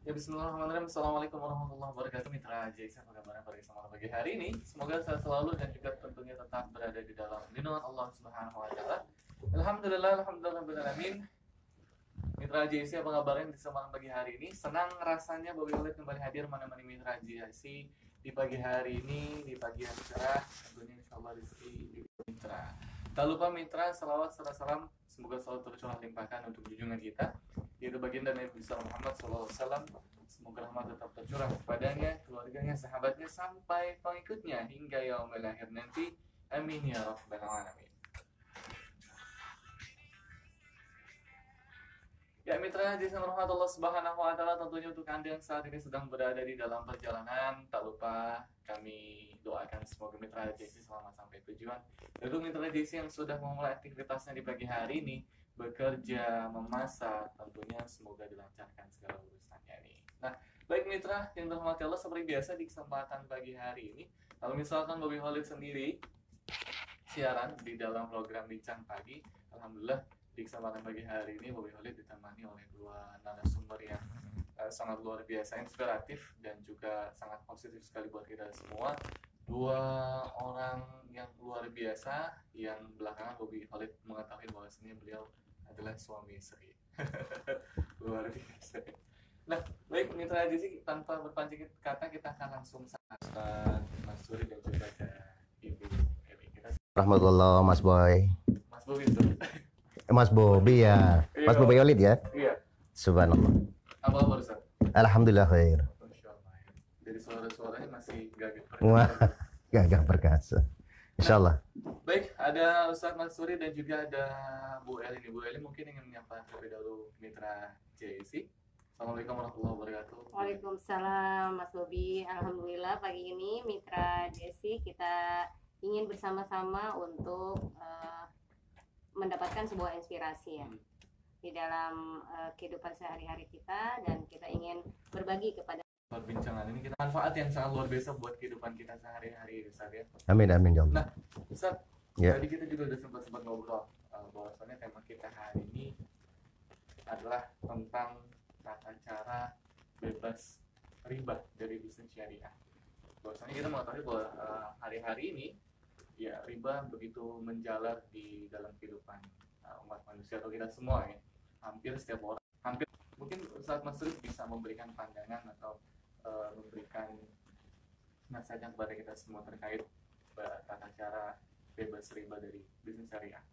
Ya bismillahirrahmanirrahim. Assalamualaikum warahmatullahi wabarakatuh. Mitra Jason, apa kabar pada kesempatan pagi hari ini? Semoga sehat selalu dan juga tentunya tetap berada di dalam lindungan Allah Subhanahu wa taala. Alhamdulillah, alhamdulillah alamin. Mitra JC, apa kabarnya di kesempatan pagi hari ini? Senang rasanya Bobby Khalid kembali hadir menemani Mitra JC di pagi hari ini, di pagi yang cerah, tentunya insyaallah rezeki di Mitra. Tak lupa Mitra, salawat serta salam semoga selalu tercurah limpahkan untuk junjungan kita, yaitu baginda Nabi besar Muhammad SAW. Semoga rahmat tetap tercurah kepadanya, keluarganya, sahabatnya, sampai pengikutnya hingga yaumil akhir nanti. Amin ya rabbal alamin. Ya Mitra Jason, rahmatullah subhanahu wa ta'ala, tentunya untuk Anda yang saat ini sedang berada di dalam perjalanan, tak lupa kami doakan semoga Mitra JC selamat sampai tujuan. Dan untuk Mitra JC yang sudah memulai aktivitasnya di pagi hari ini, bekerja, memasak, tentunya semoga dilancarkan segala urusannya nih. Nah, baik Mitra yang dirahmati Allah, seperti biasa di kesempatan pagi hari ini, kalau misalkan Bobby Khalid sendiri siaran di dalam program Bincang Pagi, alhamdulillah di kesempatan pagi hari ini Bobby Khalid ditemani oleh dua narasumber yang sangat luar biasa, inspiratif dan juga sangat positif sekali buat kita semua. Dua orang yang luar biasa yang belakangan Bobby Khalid mengetahui bahwasanya beliau adalah suami istri. Luar biasa. Nah, baik Mitra Azizi, tanpa berpancing kata kita akan langsung sahabat Mas Suri dan juga ada Ibu Eli. Rahmatullah Mas Boy. Mas Bobby itu. Mas Bobi ya. Mas Bobi Khalid ya. Iya. Subhanallah. Apa kabar Ustaz? Alhamdulillah khair. Masyaallah. Dari suara-suaranya masih gagah. Wah, gagah perkasa. Insyaallah. Baik, ada Ustaz Mansuri dan juga ada Bu Eli. Bu Eli mungkin ingin menyapa terlebih dahulu Mitra JC. Assalamualaikum warahmatullahi wabarakatuh. Waalaikumsalam Mas Bobi. Alhamdulillah pagi ini Mitra JC kita ingin bersama-sama untuk mendapatkan sebuah inspirasi ya di dalam kehidupan sehari-hari kita, dan kita ingin berbagi kepada perbincangan ini, kita manfaat yang sangat luar biasa buat kehidupan kita sehari-hari Ustaz ya. Amin amin ya Allah. Nah Ustaz, Ya. tadi kita juga udah sempat ngobrol bahwasannya tema kita hari ini adalah tentang tata cara bebas riba dari bisnis syariah. Bahwasanya kita mengetahui bahwa hari-hari ini ya riba begitu menjalar di dalam kehidupan umat manusia atau kita semua ya. Hampir setiap orang, hampir mungkin Ustaz Mas Rif bisa memberikan pandangan atau memberikan nasihat kepada kita semua terkait tata cara bebas riba dari bisnis syariah.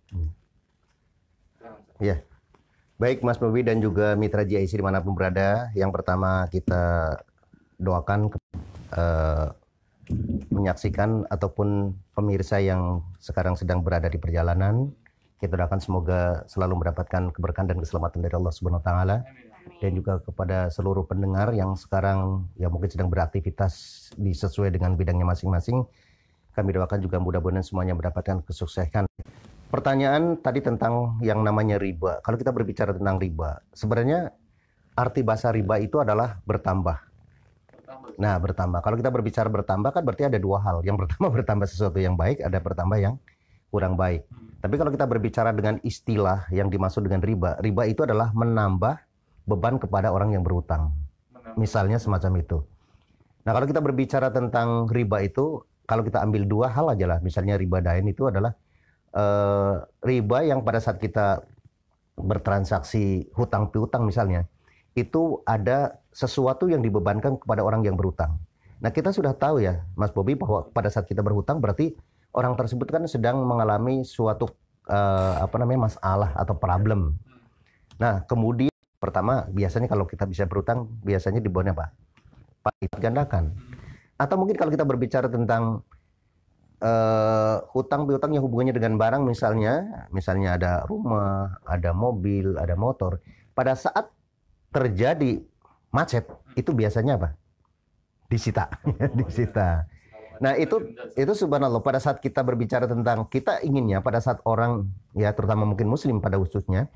Ya. Baik Mas Bobi dan juga Mitra JIC dimanapun berada, yang pertama kita doakan menyaksikan ataupun pemirsa yang sekarang sedang berada di perjalanan, kita doakan semoga selalu mendapatkan keberkahan dan keselamatan dari Allah Subhanahu wa taala. Dan juga kepada seluruh pendengar yang sekarang ya mungkin sedang beraktivitas sesuai dengan bidangnya masing-masing, kami doakan juga mudah-mudahan semuanya mendapatkan kesuksesan. Pertanyaan tadi tentang yang namanya riba. Kalau kita berbicara tentang riba, sebenarnya arti bahasa riba itu adalah bertambah. Nah, bertambah. Kalau kita berbicara bertambah kan berarti ada dua hal. Yang pertama bertambah sesuatu yang baik, ada bertambah yang kurang baik. Tapi kalau kita berbicara dengan istilah yang dimaksud dengan riba, riba itu adalah menambah beban kepada orang yang berutang. Misalnya semacam itu. Nah, kalau kita berbicara tentang riba itu, kalau kita ambil dua hal aja lah. Misalnya riba dain itu adalah riba yang pada saat kita bertransaksi hutang piutang misalnya, itu ada sesuatu yang dibebankan kepada orang yang berhutang. Nah, kita sudah tahu ya, Mas Bobi, bahwa pada saat kita berhutang berarti orang tersebut kan sedang mengalami suatu masalah atau problem. Nah, kemudian pertama biasanya kalau kita bisa berhutang biasanya di bawahnya apa? Lipat gandakan. Atau mungkin kalau kita berbicara tentang hutang piutang yang hubungannya dengan barang, misalnya ada rumah, ada mobil, ada motor. Pada saat terjadi macet, itu biasanya apa? Disita. Disita. Nah, itu subhanallah, pada saat kita berbicara tentang kita inginnya pada saat orang ya terutama mungkin muslim pada khususnya,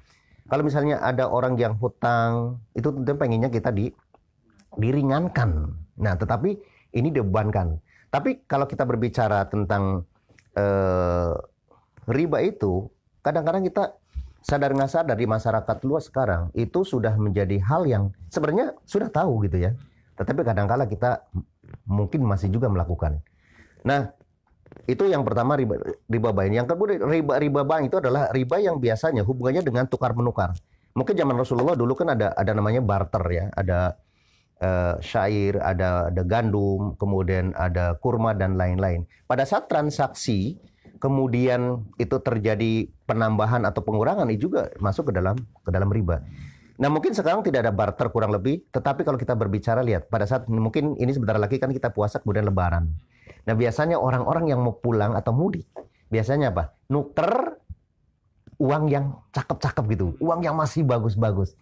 kalau misalnya ada orang yang hutang, itu tentu pengennya kita diringankan. Nah, tetapi ini dibebankan. Tapi kalau kita berbicara tentang riba itu, kadang-kadang kita sadar nggak sadar di masyarakat luas sekarang itu sudah menjadi hal yang sebenarnya sudah tahu gitu ya. Tetapi kadang-kala kita mungkin masih juga melakukan. Nah, itu yang pertama riba bain. Yang kedua riba bain itu adalah riba yang biasanya hubungannya dengan tukar menukar. Mungkin zaman Rasulullah dulu kan ada namanya barter ya, ada syair, ada gandum, kemudian ada kurma dan lain-lain. Pada saat transaksi kemudian itu terjadi penambahan atau pengurangan, itu juga masuk ke dalam riba. Nah, mungkin sekarang tidak ada barter kurang lebih, tetapi kalau kita berbicara lihat pada saat mungkin ini sebentar lagi kan kita puasa kemudian lebaran. Nah, biasanya orang-orang yang mau pulang atau mudik, biasanya apa? Nuker uang yang cakep-cakep gitu, uang yang masih bagus-bagus.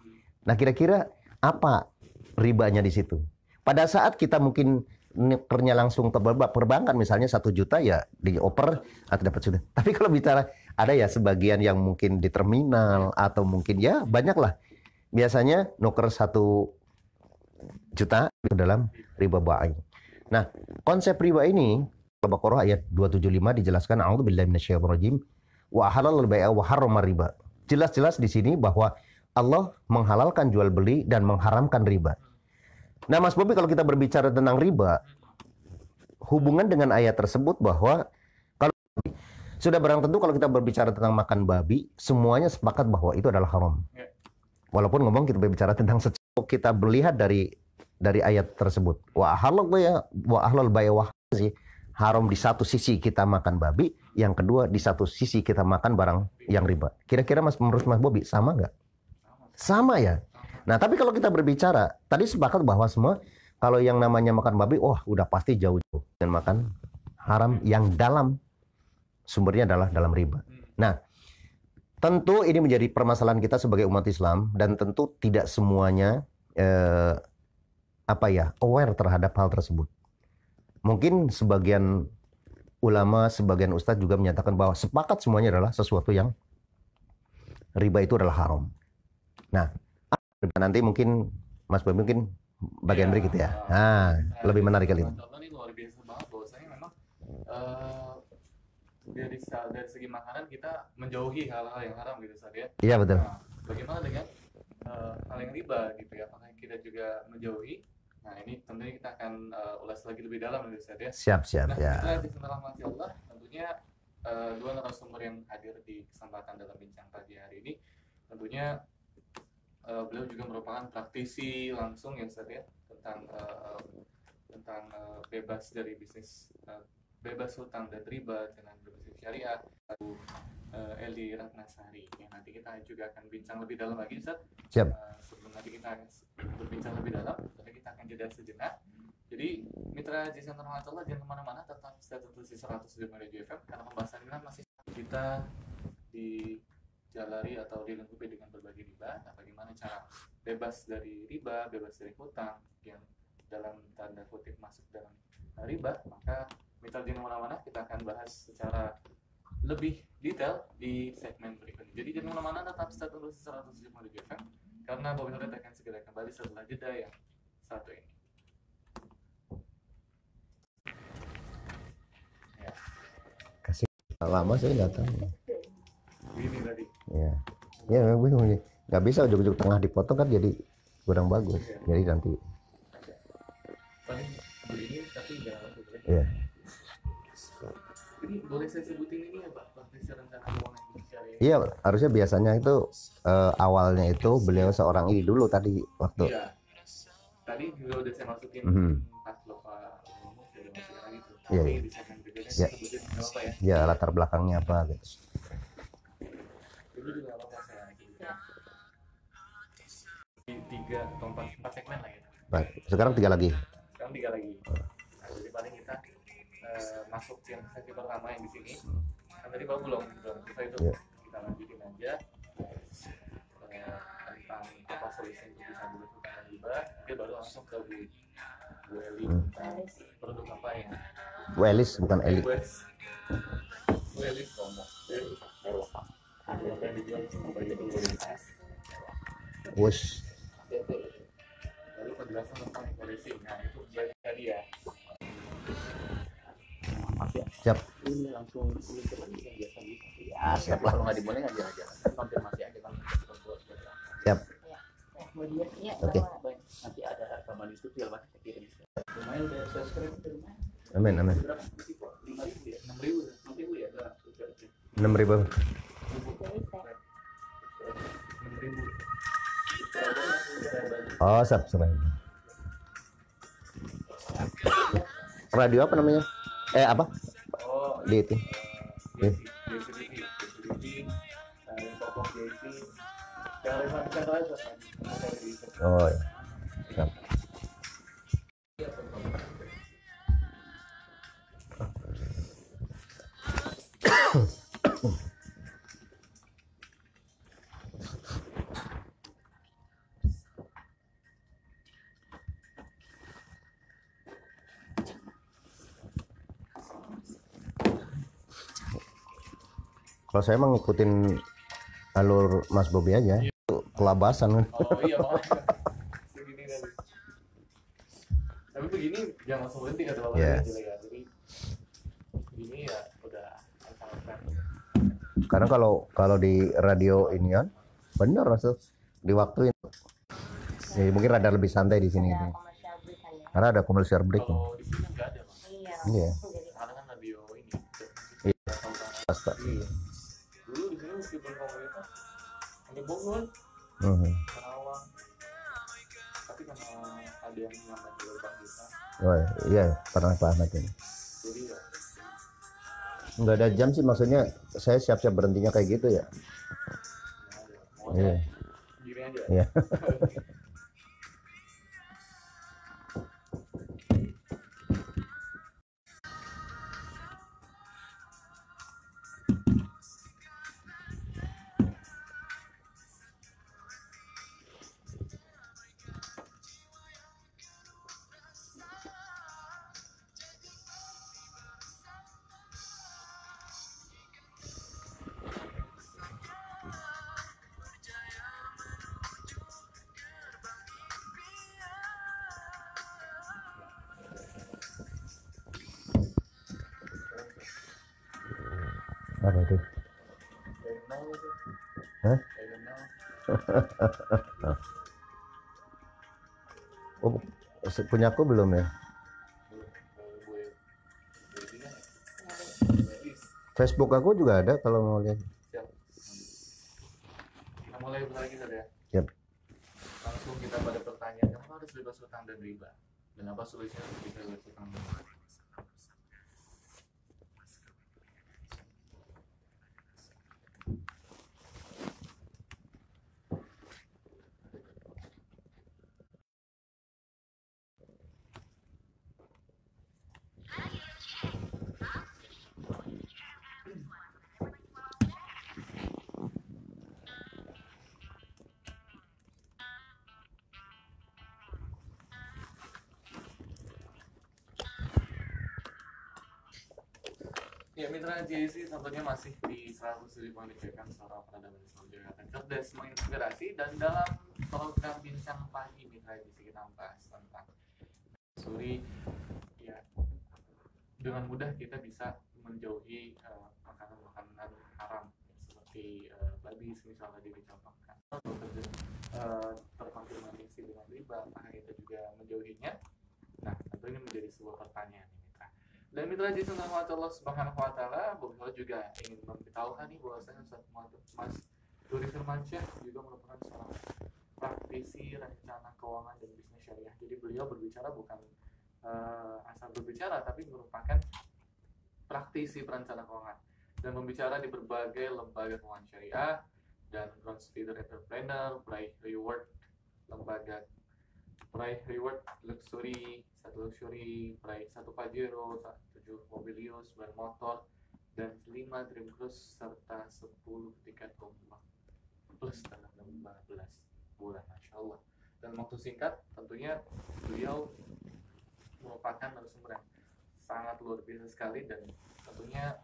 Nah, kira-kira apa ribanya di situ? Pada saat kita mungkin nukernya langsung ke perbankan, misalnya 1 juta ya dioper atau dapat sudah. Tapi kalau bicara ada ya sebagian yang mungkin di terminal atau mungkin ya banyak lah. Biasanya nuker 1 juta ke dalam riba bain. Nah, konsep riba ini Al-Baqarah ayat 275 dijelaskan a'udzubillahi minasyaitonirrajim wa halalal bai'a wa harrama riba. Jelas-jelas di sini bahwa Allah menghalalkan jual beli dan mengharamkan riba. Nah, Mas Bobi, kalau kita berbicara tentang riba, hubungan dengan ayat tersebut bahwa kalau sudah barang tentu kalau kita berbicara tentang makan babi, semuanya sepakat bahwa itu adalah haram. Walaupun ngomong kita berbicara tentang kita melihat dari ayat tersebut. Wa ahlal bai'a wa sih haram di satu sisi kita makan babi, yang kedua di satu sisi kita makan barang yang riba. Kira-kira menurut Mas Bobi sama nggak? Sama ya. Nah, tapi kalau kita berbicara, tadi sepakat bahwa semua kalau yang namanya makan babi, udah pasti jauh-jauh dan makan haram yang dalam sumbernya adalah dalam riba. Nah, tentu ini menjadi permasalahan kita sebagai umat Islam dan tentu tidak semuanya aware terhadap hal tersebut. Mungkin sebagian ulama, sebagian ustadz juga menyatakan bahwa sepakat semuanya adalah sesuatu yang riba itu adalah haram. Nah, nanti mungkin Mas Bobi mungkin bagian berikut ya. Nah, lebih menarik kali ini. Ini luar biasa banget bahwasanya memang dari segi makanan kita menjauhi hal-hal yang haram gitu Ustaz ya. Iya, betul. Nah, bagaimana dengan hal yang riba gitu ya? Apakah kita juga menjauhi? Nah, ini tentunya kita akan ulas lagi lebih dalam gitu Ustaz ya. Siap Nah, ya. kita di rahmati Allah tentunya dua narasumber yang hadir di kesempatan dalam bincang pagi hari ini tentunya beliau juga merupakan praktisi langsung ya Ustaz ya tentang bebas dari bisnis bebas hutang dan riba dengan berbisnis syariah. Eli Ratnasari yang nanti kita juga akan bincang lebih dalam lagi Ustaz. Siap. Sebelum nanti kita akan berbincang lebih dalam, tapi kita akan jeda sejenak. Jadi mitra Jason Rahmatullah jangan kemana-mana, tetap stay tune di 107 FM karena pembahasan ini masih kita dijalari atau dilengkapi dengan berbagai riba. Nah, bagaimana cara bebas dari riba, bebas dari hutang yang dalam tanda kutip masuk dalam riba? Maka mitra jangan kemana-mana, kita akan bahas secara lebih detail di segmen berikutnya. Jadi jangan kemana-mana, tetap stay tune di 107 FM karena Bobi Nuret akan segera kembali setelah jeda yang satu ini. Lama saya nggak tahu. Ini tadi. Ya memang bingung nih. Nggak bisa ujung-ujung tengah dipotong kan jadi kurang bagus. Jadi nanti. Tadi begini tapi nggak langsung. Iya. Ini boleh saya sebutin ini ya Pak? Praktisi rencana keuangan syariah. Iya, harusnya biasanya itu awalnya itu beliau seorang ini dulu tadi waktu. Iya. Tadi juga udah saya masukin pas Bapak ngomong saya udah masukin lagi tuh. Iya. Tapi di segmen berikutnya saya sebutin apa ya? Ya latar belakangnya apa gitu. Itu juga apa saya di 3 atau 4 segmen lah ya. Baik, sekarang 3 lagi. Sekarang 3 lagi. Nah, jadi paling kita masuk yang sesi pertama yang di sini. Kan tadi Bapak belum kita itu kita lanjutin aja tentang apa solusi untuk bisa berhutang riba. Dia baru langsung ke Bu Eli produk apa ya? Bu Elis bukan Eli. Bu Elis ngomong. Apa yang dijual apa itu Bu Elis. Wush. Lalu penjelasan tentang koreksi. Nah itu tadi ya. Siap. Ini langsung yang biasa gitu. Ya, siap lah. Kalau nggak dimulai nggak jalan-jalan. Konfirmasi aja. Siap. Iya, Oke. Baik, nanti ada rekaman YouTube ya, Pak, saya kirim. Lumayan udah subscribe itu lumayan. Amin, amin. Berapa? 5.000 ya? 6.000 ya? 6.000 ya? Udah, subscribe. 6.000. 6.000. Oh, subscribe. Radio apa namanya? Apa? Oh, Di itu. Oh, ya. Siap. Kalau saya mah ngikutin alur Mas Bobi aja. Itu kelabasan kan. Oh iya, makanya segini tadi. Tapi begini jangan langsung berhenti kata Bapak Iya. tadi, ya. Jadi begini ya udah sangat keren. Karena kalau di radio ini kan bener Rasul diwaktuin. Ya, mungkin rada lebih santai di sini Ada gitu. komersial break-nya. Karena ada commercial break. Kalau di sini nggak ada, Pak. Iya. Iya. Jadi Karena kan radio ini. Iya. Pasta. Iya. Dulu di sini meskipun komunitas ada Bogor, Mhm. Karawang, tapi karena ada yang nyaman di lubang kita, Oh, iya, pernah Pak Ahmad ini. jadi ya Nggak ada jam sih, maksudnya saya siap-siap berhentinya kayak gitu ya. mau Iya. gini aja. Iya. Apa itu? Dari nol itu. Hah? Dari nol. Oh, punya aku belum ya? Belum. Kalau gue ini kan ya. Facebook aku juga ada kalau mau lihat. Siap. Kita mulai lagi saja ya. Siap. Langsung kita pada pertanyaan, kenapa harus bebas hutang dan riba? Dan apa solusinya untuk bisa bebas hutang dan riba? Ya, mitra JC tentunya masih di 100.000 mengerjakan seorang peradaban Islam Jawa cerdas, menginspirasi, dan dalam program bincang pagi mitra JC kita membahas tentang suri. Ya, dengan mudah kita bisa menjauhi makanan-makanan haram seperti babi misalnya dicontohkan. Terkonfirmasi dengan riba, apakah kita juga menjauhinya? Nah, tentu ini menjadi sebuah pertanyaan nih, mitra. Dan mitra jasa nama Allah Subhanahu wa taala, beliau juga ingin memberitahukan nih bahwasanya Mas Duri Firmansyah juga merupakan seorang praktisi rencana keuangan dan bisnis syariah. Jadi beliau berbicara bukan asal berbicara, tapi merupakan praktisi perencana keuangan dan membicara di berbagai lembaga keuangan syariah dan consider entrepreneur, Bright Reward, lembaga Bright Reward Luxury, satu luxury, Bright satu Pajero, 7 Mobilius, bermotor, dan 5 Dream Cruise serta 10 tiket umroh plus tanggal 15 bulan, Masya Allah. Dan waktu singkat, tentunya beliau merupakan narasumber yang sangat luar biasa sekali, dan tentunya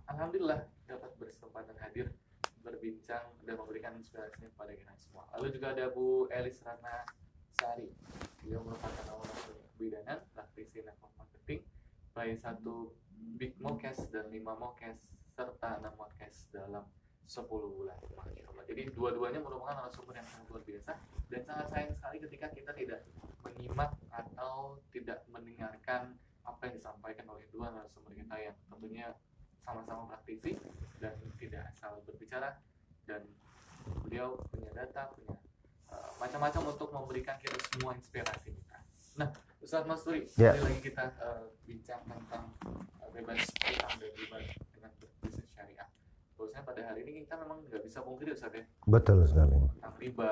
alhamdulillah dapat berkesempatan hadir berbincang dan memberikan inspirasinya kepada kita semua. Lalu juga ada Bu Elis Ratna Sari, beliau merupakan awal bidanan, praktisi network marketing, baik 1 Big Mocast dan 5 Mocast serta 6 Mocast dalam 10 bulan. Masya Allah. Jadi dua-duanya merupakan narasumber yang sangat luar biasa, dan sangat sayang sekali ketika kita tidak menyimak atau tidak mendengarkan apa yang disampaikan oleh dua narasumber kita yang tentunya sama-sama praktisi dan tidak asal berbicara, dan beliau punya data, punya macam-macam untuk memberikan kita semua inspirasi kita. Nah, Ustadz Masturi, sekali lagi kita bincang tentang bebas utang dan riba dengan berbisnis syariah. Bahwasanya pada hari ini kita memang nggak bisa pungkiri, Ustadz, ya, Betul sekali. tentang riba.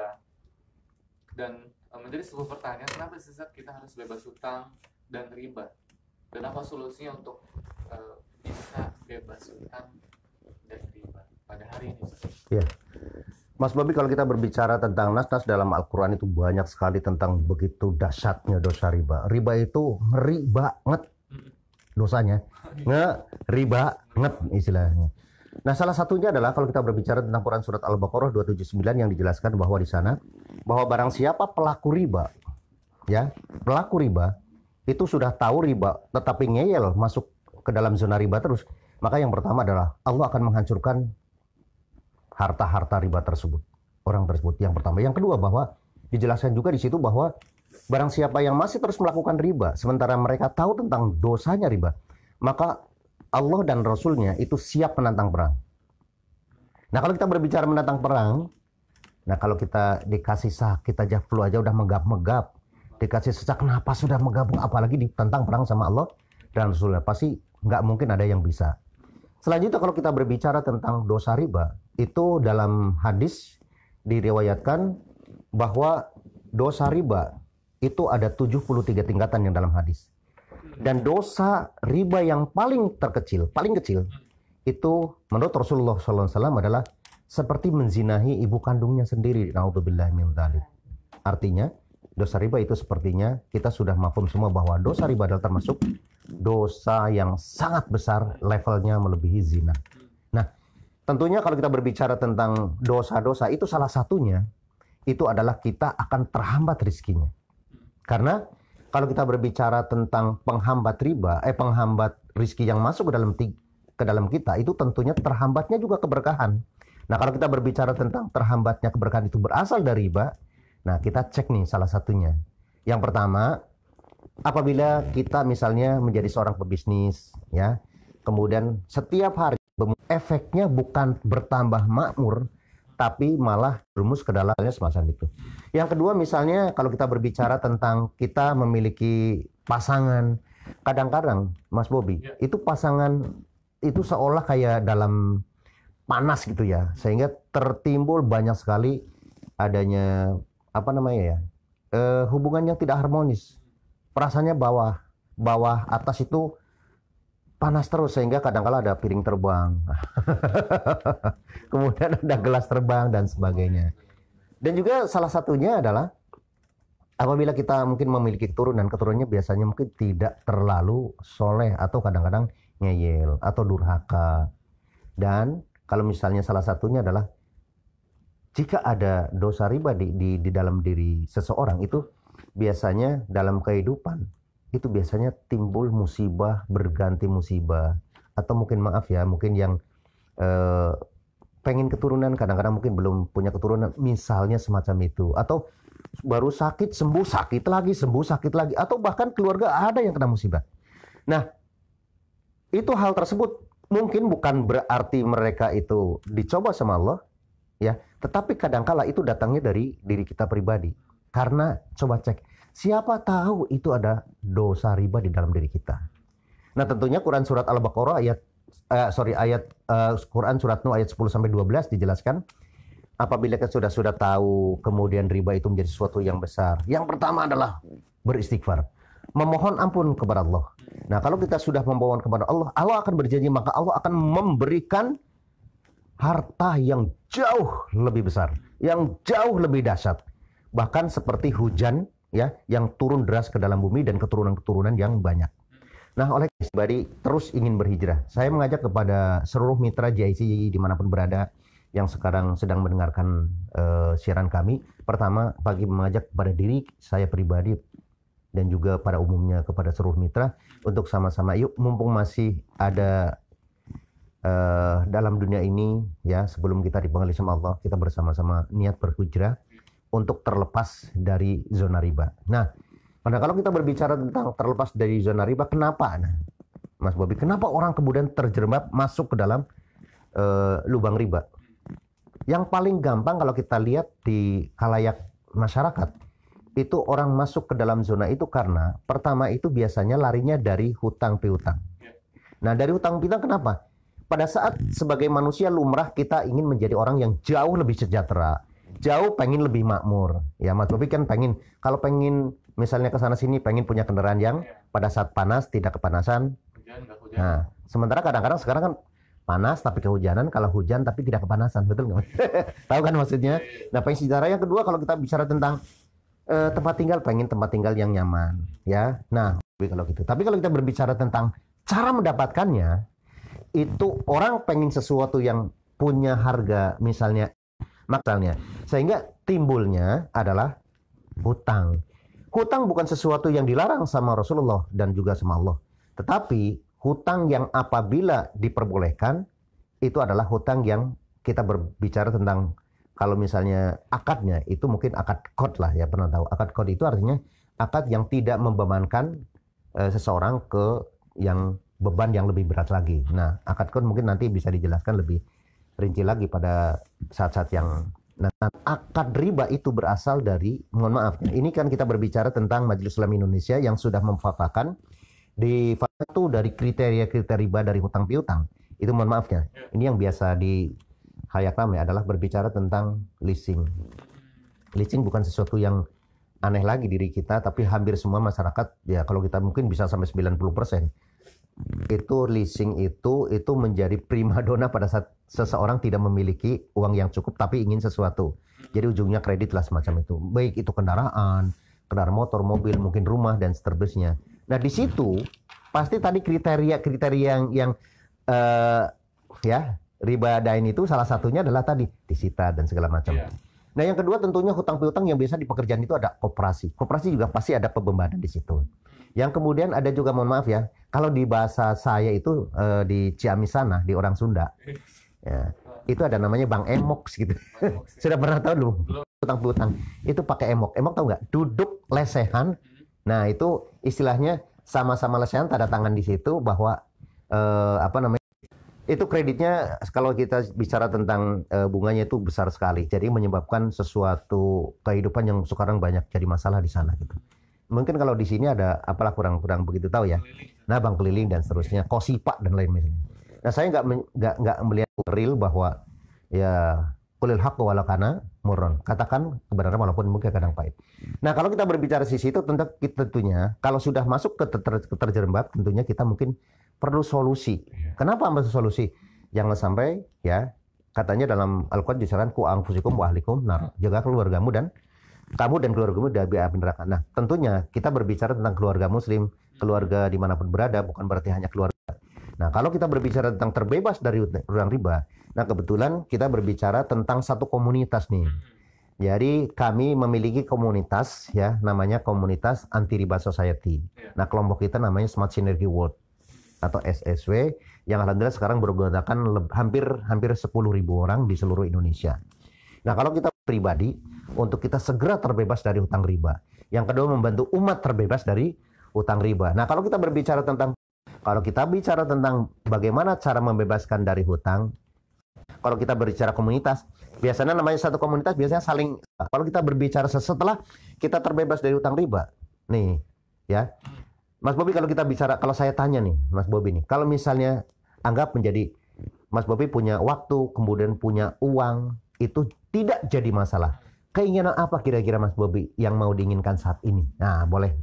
Dan menjadi sebuah pertanyaan, kenapa sih, Ustadz, kita harus bebas utang dan riba? Dan apa solusinya untuk bisa bebas utang dan riba pada hari ini, Ustadz? Ya, Mas Bobi, kalau kita berbicara tentang nas-nas dalam Al-Quran itu banyak sekali tentang begitu dahsyatnya dosa riba. Riba itu ngeri banget dosanya, ngeri banget istilahnya. Nah, salah satunya adalah kalau kita berbicara tentang Quran surat Al-Baqarah 279 yang dijelaskan bahwa di sana bahwa barang siapa pelaku riba, ya, pelaku riba itu sudah tahu riba tetapi ngeyel masuk ke dalam zona riba terus, maka yang pertama adalah Allah akan menghancurkan harta-harta riba tersebut, orang tersebut. Yang pertama. Yang kedua, bahwa dijelaskan juga di situ bahwa barang siapa yang masih terus melakukan riba sementara mereka tahu tentang dosanya riba, maka Allah dan Rasulnya itu siap menantang perang. Nah, kalau kita berbicara menantang perang, nah kalau kita dikasih sakit aja, flu aja udah megap-megap, dikasih sesak napas sudah megap, apalagi ditantang perang sama Allah dan Rasulnya, pasti nggak mungkin ada yang bisa. Selanjutnya kalau kita berbicara tentang dosa riba, itu dalam hadis diriwayatkan bahwa dosa riba itu ada 73 tingkatan yang dalam hadis. Dan dosa riba yang paling terkecil, paling kecil, itu menurut Rasulullah SAW adalah seperti menzinahi ibu kandungnya sendiri. Naudzubillah min dzalik. Artinya, dosa riba itu sepertinya kita sudah mafhum semua bahwa dosa riba adalah termasuk dosa yang sangat besar, levelnya melebihi zina. Nah, tentunya kalau kita berbicara tentang dosa-dosa itu salah satunya itu adalah kita akan terhambat rizkinya. Karena kalau kita berbicara tentang penghambat riba, penghambat rizki yang masuk ke dalam kita, itu tentunya terhambatnya juga keberkahan. Nah, kalau kita berbicara tentang terhambatnya keberkahan itu berasal dari riba, nah kita cek nih salah satunya. Yang pertama, apabila kita misalnya menjadi seorang pebisnis, ya, kemudian setiap hari efeknya bukan bertambah makmur, tapi malah rumus ke dalamnya semacam itu. Yang kedua, misalnya kalau kita berbicara tentang kita memiliki pasangan, kadang-kadang Mas Bobi, itu pasangan itu seolah kayak dalam panas gitu ya, sehingga tertimbul banyak sekali adanya apa namanya ya, hubungan yang tidak harmonis. Perasaannya bawah atas itu panas terus, sehingga kadang-kala ada piring terbang, kemudian ada gelas terbang dan sebagainya. Dan juga salah satunya adalah apabila kita mungkin memiliki keturunannya biasanya mungkin tidak terlalu soleh atau kadang-kadang ngeyel atau durhaka. Dan kalau misalnya salah satunya adalah jika ada dosa riba di dalam diri seseorang, itu biasanya dalam kehidupan itu biasanya timbul musibah berganti musibah, atau mungkin maaf ya, mungkin yang pengen keturunan kadang-kadang mungkin belum punya keturunan, misalnya semacam itu, atau baru sakit sembuh sakit lagi, sembuh sakit lagi, atau bahkan keluarga ada yang kena musibah. Nah, itu hal tersebut mungkin bukan berarti mereka itu dicoba sama Allah, ya, tetapi kadangkala itu datangnya dari diri kita pribadi. Karena coba cek, siapa tahu itu ada dosa riba di dalam diri kita. Nah, tentunya Quran surat Al-Baqarah Quran surat Nuh ayat 10 sampai 12 dijelaskan, apabila kita sudah tahu kemudian riba itu menjadi sesuatu yang besar, yang pertama adalah beristighfar, memohon ampun kepada Allah. Nah, kalau kita sudah memohon kepada Allah, Allah akan berjanji, maka Allah akan memberikan harta yang jauh lebih besar, yang jauh lebih dahsyat, bahkan seperti hujan ya yang turun deras ke dalam bumi dan keturunan-keturunan yang banyak. Nah, oleh pribadi terus ingin berhijrah, saya mengajak kepada seluruh mitra JIC dimanapun berada yang sekarang sedang mendengarkan siaran kami. Pertama, bagi mengajak kepada diri saya pribadi dan juga pada umumnya kepada seluruh mitra untuk sama-sama yuk, mumpung masih ada dalam dunia ini ya, sebelum kita dipanggil sama Allah, kita bersama-sama niat berhijrah untuk terlepas dari zona riba. Nah, kalau kita berbicara tentang terlepas dari zona riba, kenapa? Nah, Mas Bobi, kenapa orang kemudian terjerembab masuk ke dalam lubang riba? Yang paling gampang kalau kita lihat di khalayak masyarakat, itu orang masuk ke dalam zona itu karena pertama itu biasanya larinya dari hutang piutang. Nah, dari hutang piutang kenapa? Pada saat sebagai manusia lumrah kita ingin menjadi orang yang jauh lebih sejahtera, jauh pengen lebih makmur. Ya, Mas Bobi kan pengen, kalau pengen misalnya ke sana sini pengen punya kendaraan yang pada saat panas tidak kepanasan. Nah, sementara kadang-kadang sekarang kan panas tapi kehujanan, kalau hujan tapi tidak kepanasan, betul nggak? Tahu kan maksudnya? Nah, pengen sejarah yang kedua kalau kita bicara tentang tempat tinggal, pengen tempat tinggal yang nyaman, ya. Nah, kalau gitu. Tapi kalau kita berbicara tentang cara mendapatkannya, itu orang pengen sesuatu yang punya harga misalnya, sehingga timbulnya adalah hutang. Hutang bukan sesuatu yang dilarang sama Rasulullah dan juga sama Allah, tetapi hutang yang apabila diperbolehkan itu adalah hutang yang kita berbicara tentang, kalau misalnya akadnya itu mungkin akad qad lah ya, pernah tahu akad qad itu artinya akad yang tidak membebankan seseorang ke yang beban yang lebih berat lagi. Nah, akad qad mungkin nanti bisa dijelaskan lebih rinci lagi pada saat-saat yang. Nah, akad riba itu berasal dari, mohon maaf, ini kan kita berbicara tentang Majelis Ulama Indonesia yang sudah memfatwakan di satu dari kriteria-kriteria riba dari hutang piutang. Itu mohon maafnya, ini yang biasa di khalayak ramai adalah berbicara tentang leasing. Leasing bukan sesuatu yang aneh lagi diri kita, tapi hampir semua masyarakat, ya kalau kita mungkin bisa sampai 90%. Itu leasing itu menjadi primadona pada saat seseorang tidak memiliki uang yang cukup tapi ingin sesuatu. Jadi ujungnya kredit lah semacam itu. Baik itu kendaraan motor, mobil, mungkin rumah dan seterusnya. Nah, di situ pasti tadi kriteria yang ya riba dain itu salah satunya adalah tadi disita dan segala macam. Nah, yang kedua tentunya hutang piutang yang biasa di pekerjaan itu ada koperasi. Koperasi juga pasti ada pembebanan di situ. Yang kemudian ada juga, mohon maaf ya, kalau di bahasa saya itu di Ciamis sana, di orang Sunda, ya, itu ada namanya Bang Emoks gitu. Sudah pernah tahu belum? Hutang piutang itu pakai emok. Emok tahu nggak? Duduk lesehan. Nah, itu istilahnya sama-sama lesehan, tanda tangan di situ bahwa apa namanya? Itu kreditnya kalau kita bicara tentang bunganya itu besar sekali. Jadi menyebabkan sesuatu kehidupan yang sekarang banyak jadi masalah di sana gitu. Mungkin kalau di sini ada apalah kurang begitu tahu ya. Nah, bank keliling dan seterusnya, kosipa dan lain misalnya. Nah, saya nggak melihat real bahwa ya qulil haqq walau kana murran. Katakan kebenaran walaupun mungkin kadang pahit. Nah, kalau kita berbicara sisi itu tentunya kalau sudah masuk ke terjerembab, tentunya kita mungkin perlu solusi. Kenapa masuk solusi? Jangan sampai ya, katanya dalam Al-Qur'an disarankan ku anfusikum wa ahlikum nar. Jaga keluargamu dan kamu dan keluargamu dari api neraka. Nah, tentunya kita berbicara tentang keluarga muslim, keluarga dimanapun berada, bukan berarti hanya keluarga. Nah, kalau kita berbicara tentang terbebas dari hutang riba, nah kebetulan kita berbicara tentang satu komunitas nih. Jadi kami memiliki komunitas ya, namanya Komunitas Anti Riba Society. Nah, kelompok kita namanya Smart Synergy World atau SSW, yang alhamdulillah sekarang beranggotakan hampir 10.000 orang di seluruh Indonesia. Nah, kalau kita pribadi, untuk kita segera terbebas dari hutang riba. Yang kedua, membantu umat terbebas dari hutang riba. Nah, kalau kita bicara tentang bagaimana cara membebaskan dari hutang, kalau kita berbicara komunitas, biasanya namanya satu komunitas biasanya saling, kalau kita berbicara setelah kita terbebas dari hutang riba, nih, ya, Mas Bobi, kalau saya tanya nih, Mas Bobi nih, kalau misalnya anggap menjadi Mas Bobi punya waktu, kemudian punya uang, itu tidak jadi masalah. Keinginan apa kira-kira Mas Bobi yang mau diinginkan saat ini? Nah, boleh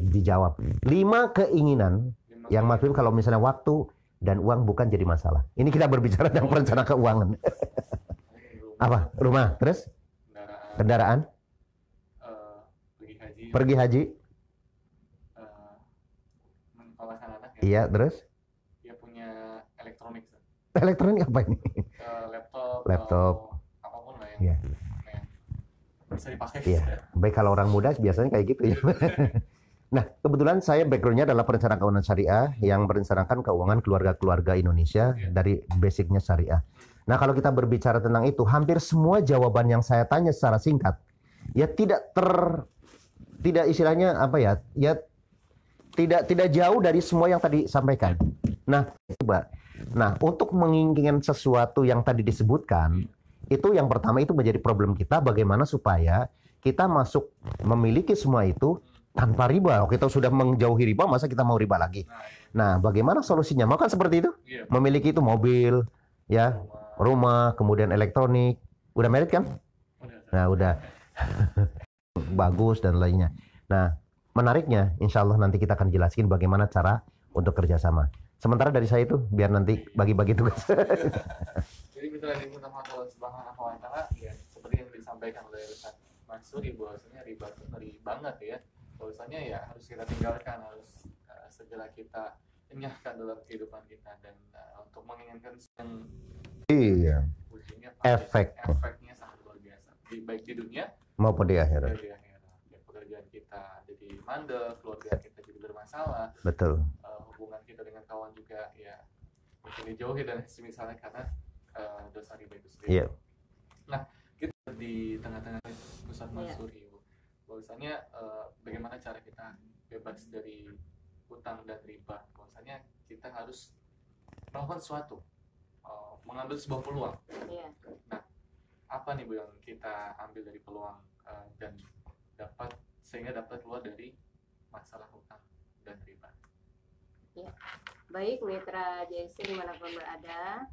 dijawab. 5 keinginan yang Mas Bobi kalau misalnya waktu dan uang bukan jadi masalah. Ini kita berbicara tentang perencanaan keuangan. Apa? Rumah, terus? Kendaraan? Pergi haji? Iya, terus? Dia punya elektronik. Elektronik apa ini? Laptop. Apapun lah yang bisa dipakai. Iya. Baik, kalau orang muda biasanya kayak gitu ya. Nah, kebetulan saya backgroundnya adalah perencana keuangan syariah yang merencanakan keuangan keluarga-keluarga Indonesia dari basicnya syariah. Nah, kalau kita berbicara tentang itu, hampir semua jawaban yang saya tanya secara singkat, ya tidak istilahnya apa ya, ya tidak jauh dari semua yang tadi sampaikan. Nah, coba. Nah, untuk menginginkan sesuatu yang tadi disebutkan, itu yang pertama itu menjadi problem kita bagaimana supaya kita masuk memiliki semua itu tanpa riba. Kita sudah menjauhi riba, masa kita mau riba lagi? Nah, bagaimana solusinya? Mau kan seperti itu? Memiliki itu mobil, ya, rumah, kemudian elektronik. Udah merit kan? Nah, udah. Bagus dan lainnya. Nah, menariknya, insya Allah nanti kita akan jelasin bagaimana cara untuk kerjasama. Sementara dari saya itu, biar nanti bagi-bagi tugas. Jadi mitra dari Allah Subhanahu wa Ta'ala, ya seperti yang disampaikan oleh Ustaz Mansur, bahwasanya riba itu ngeri banget ya. Bahwasanya ya harus kita tinggalkan, harus segera kita enyahkan dalam kehidupan kita, dan untuk menginginkan yang Iya. ujungnya Efeknya sangat luar biasa, baik di dunia maupun di akhirat. ya, pekerjaan kita jadi mandek, keluarga kita jadi bermasalah, Betul. hubungan kita dengan kawan juga ya mungkin dijauhi dan misalnya karena dosa riba itu sendiri. Iya. Nah, kita di tengah-tengah Ustaz Mansur, bahwasanya bagaimana cara kita bebas dari hutang dan riba. Bahwasanya kita harus melakukan sesuatu, mengambil sebuah peluang. Nah, apa nih Bu yang kita ambil dari peluang dan sehingga dapat keluar dari masalah hutang dan riba? Ya. Baik mitra JSC dimanapun berada,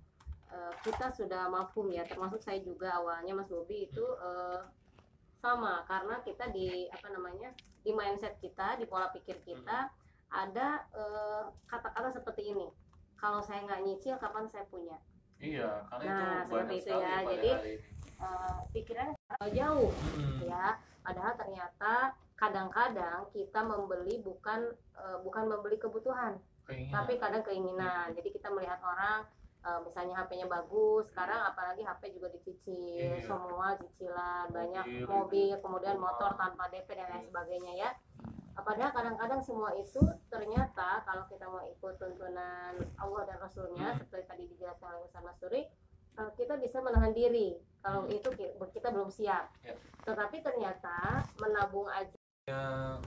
kita sudah mafhum ya, termasuk saya juga awalnya Mas Bobi itu sama, karena kita di di mindset kita, di pola pikir kita ada kata-kata seperti ini, kalau saya nggak nyicil kapan saya punya. Iya, karena nah, itu seperti itu ya, jadi pikirannya jauh ya, padahal ternyata kadang-kadang kita membeli bukan membeli kebutuhan, tapi kadang keinginan. Jadi kita melihat orang misalnya HP-nya bagus, sekarang apalagi HP juga dicicil, semua cicilan, banyak mobil, kemudian motor tanpa DP dan lain sebagainya ya. Padahal kadang-kadang semua itu ternyata kalau kita mau ikut tuntunan Allah dan Rasulnya, seperti tadi dijelaskan oleh Ustaz Masuri, kita bisa menahan diri kalau itu kita belum siap. Tetapi ternyata menabung aja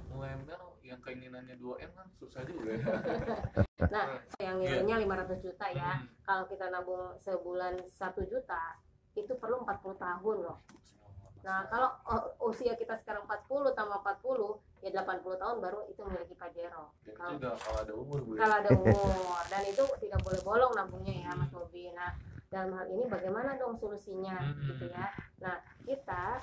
UMR yang keinginannya 2M kan susah juga ya. Nah, yang nilainya 500 juta ya, kalau kita nabung sebulan 1 juta itu perlu 40 tahun loh. Nah, kalau usia kita sekarang 40 tambah 40 ya 80 tahun baru itu memiliki pajero. Kalau ada umur Bu. Kalau ada umur, dan itu tidak boleh bolong nabungnya ya Mas Bobi. Nah, dalam hal ini bagaimana dong solusinya gitu ya. Nah, kita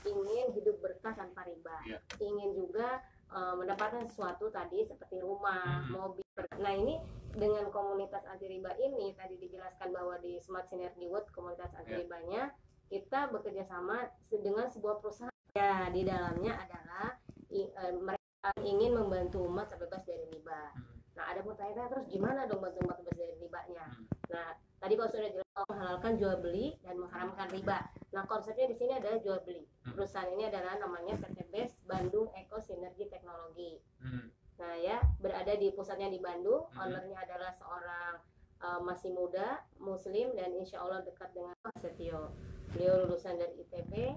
ingin hidup berkah tanpa riba. Ingin juga mendapatkan sesuatu tadi seperti rumah, mobil. Nah, ini dengan komunitas anti riba ini tadi dijelaskan bahwa di Smart Synergy World komunitas anti ribanya kita bekerja sama dengan sebuah perusahaan. Ya, di dalamnya adalah mereka ingin membantu umat terbebas dari riba. Nah, ada pertanyaan terus gimana dong bantu umat terbebas dari ribanya? Nah, tadi kalau sudah jelas menghalalkan jual beli dan mengharamkan riba. Nah, konsepnya di sini adalah jual beli. Perusahaan ini adalah namanya PT BES Bandung Eko Sinergi Teknologi. Nah ya, berada di pusatnya di Bandung. Ownernya adalah seorang masih muda, muslim, dan insya Allah dekat dengan Pak Setio. Beliau lulusan dari ITB,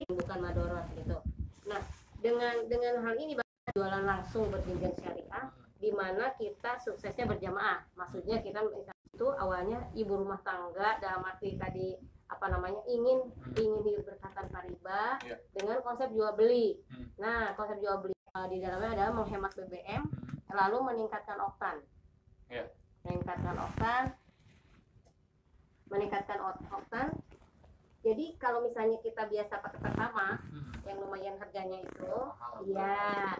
bukan madorot gitu. Nah, dengan hal ini jualan langsung berjenjang syariah, di mana kita suksesnya berjamaah. Maksudnya kita itu awalnya ibu rumah tangga, dalam arti tadi ingin hidup berkah tanpa riba dengan konsep jual beli. Nah, konsep jual beli di dalamnya adalah menghemat BBM, lalu meningkatkan oktan. Meningkatkan oktan. Jadi kalau misalnya kita biasa pakai pertama yang lumayan harganya itu, ya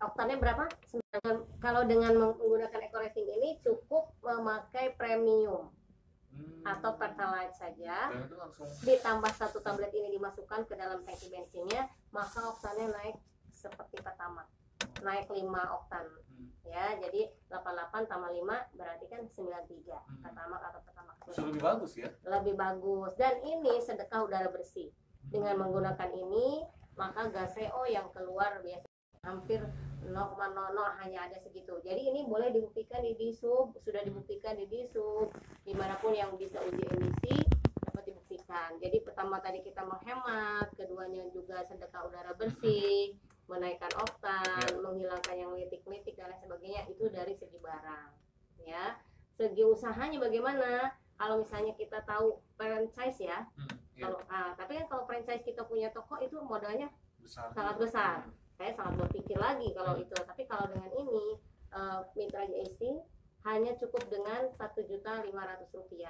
oktannya berapa? Kalau dengan menggunakan eco racing ini cukup memakai premium atau pertalite saja, ditambah 1 tablet ini dimasukkan ke dalam tangki bensinnya, maka oktannya naik seperti pertama, naik 5 oktan ya. Jadi 88 tambah 5 berarti kan 93 pertama atau pertama. Lebih bagus ya? Lebih bagus, dan ini sedekah udara bersih. Dengan menggunakan ini maka gas CO yang keluar biasa hampir 0,00 hanya ada segitu. Jadi ini boleh dibuktikan di Disub, sudah dibuktikan di Disub, dimanapun yang bisa uji emisi dapat dibuktikan. Jadi pertama tadi kita menghemat, keduanya juga sedekah udara bersih, menaikkan oktan, menghilangkan yang litik-litik dan lain sebagainya, itu dari segi barang. Ya, segi usahanya bagaimana? Kalau misalnya kita tahu franchise ya, tapi kan kalau franchise kita punya toko itu modalnya sangat besar. Saya sangat berpikir lagi kalau itu. Tapi kalau dengan ini mitra JSC hanya cukup dengan Rp1.500.000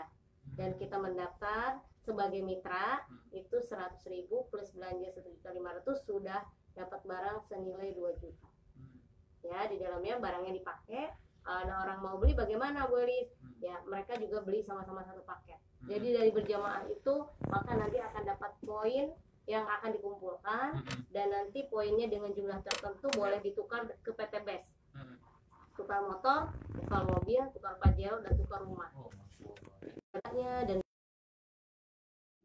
dan kita mendaftar sebagai mitra itu 100.000 plus belanja 1.500.000 sudah dapat barang senilai 2 juta. Ya, di dalamnya barangnya dipakai. Kalau ada orang mau beli bagaimana, Bu Elis? Ya, mereka juga beli sama-sama satu paket. Jadi dari berjamaah itu maka nanti akan dapat poin yang akan dikumpulkan dan nanti poinnya dengan jumlah tertentu boleh ditukar ke PT BES. Tukar motor, tukar mobil, tukar pajero dan tukar rumah. Dan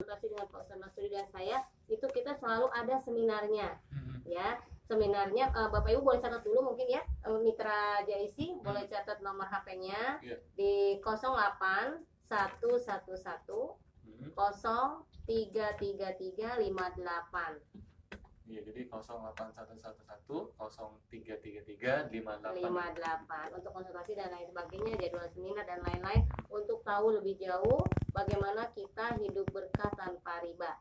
dengan Pak Ustaz Masuri dan saya itu kita selalu ada seminarnya. Ya, seminarnya Bapak Ibu boleh catat dulu mungkin ya, mitra JIC boleh catat nomor HP-nya di 08 111 033358. Iya, jadi 08111 033358 untuk konsultasi dan lain sebagainya, jadwal seminar dan lain-lain untuk tahu lebih jauh bagaimana kita hidup berkah tanpa riba.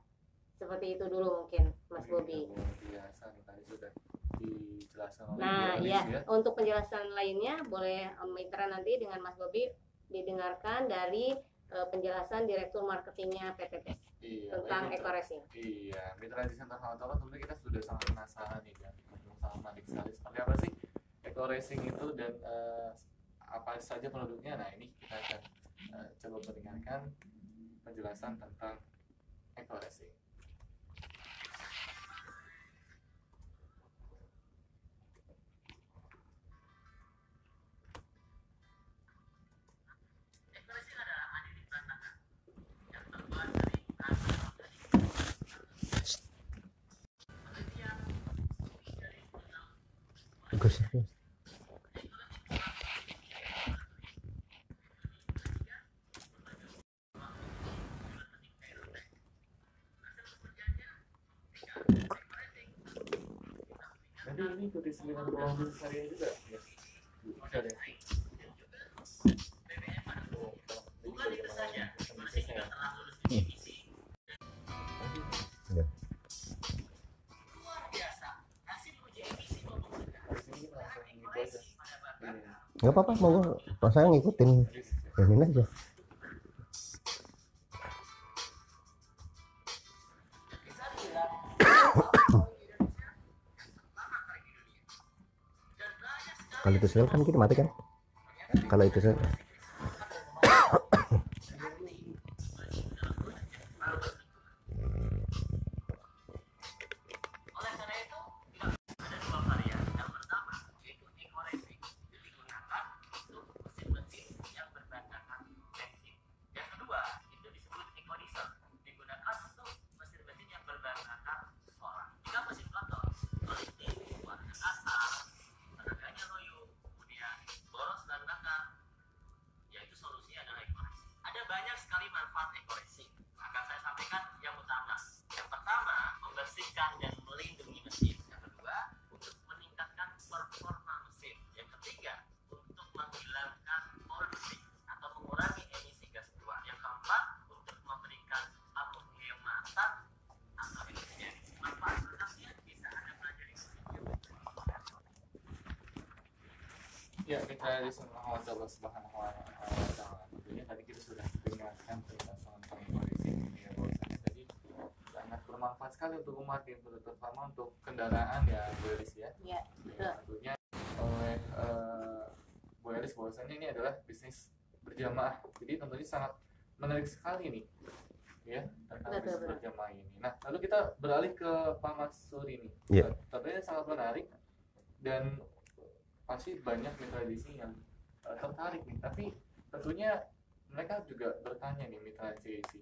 Seperti itu dulu mungkin, Mas Bobi. Biasa nih tadi sudah dijelaskan oleh Nah, ya, untuk penjelasan lainnya boleh mitra nanti dengan Mas Bobi didengarkan dari penjelasan Direktur Marketingnya PT BES tentang eco-racing. Iya, mitra di Center Hawatala tentunya kita sudah sangat penasaran nih dan sangat menarik sekali seperti apa sih eco-racing itu dan apa saja produknya. Nah, ini kita akan coba mendengarkan penjelasan tentang eco-racing. Nanti ini ikuti seminar pelajaran harian juga ya? Bisa deh. Nggak apa-apa, mau saya ngikutin ini aja. Kalau itu sel kan kita mati kan? Kalau itu sel Ya, kita di semua Allah Subhanahu wa Ta'ala. Tentunya tadi kita sudah dengarkan penjelasan tentang eco-racing ya, bahwasanya tadi sangat bermanfaat sekali untuk umat yang terutama untuk kendaraan ya, Bu Elis ya. Iya, betul. Tentunya oleh Bu Elis bahwasanya ini adalah bisnis berjamaah. Jadi tentunya sangat menarik sekali nih. Ya, tentang bisnis berjamaah ini. Nah, lalu kita beralih ke Pak Masuri nih. Iya. Tentunya sangat menarik dan pasti banyak mitra JIC yang tertarik nih, tapi tentunya mereka juga bertanya nih mitra JIC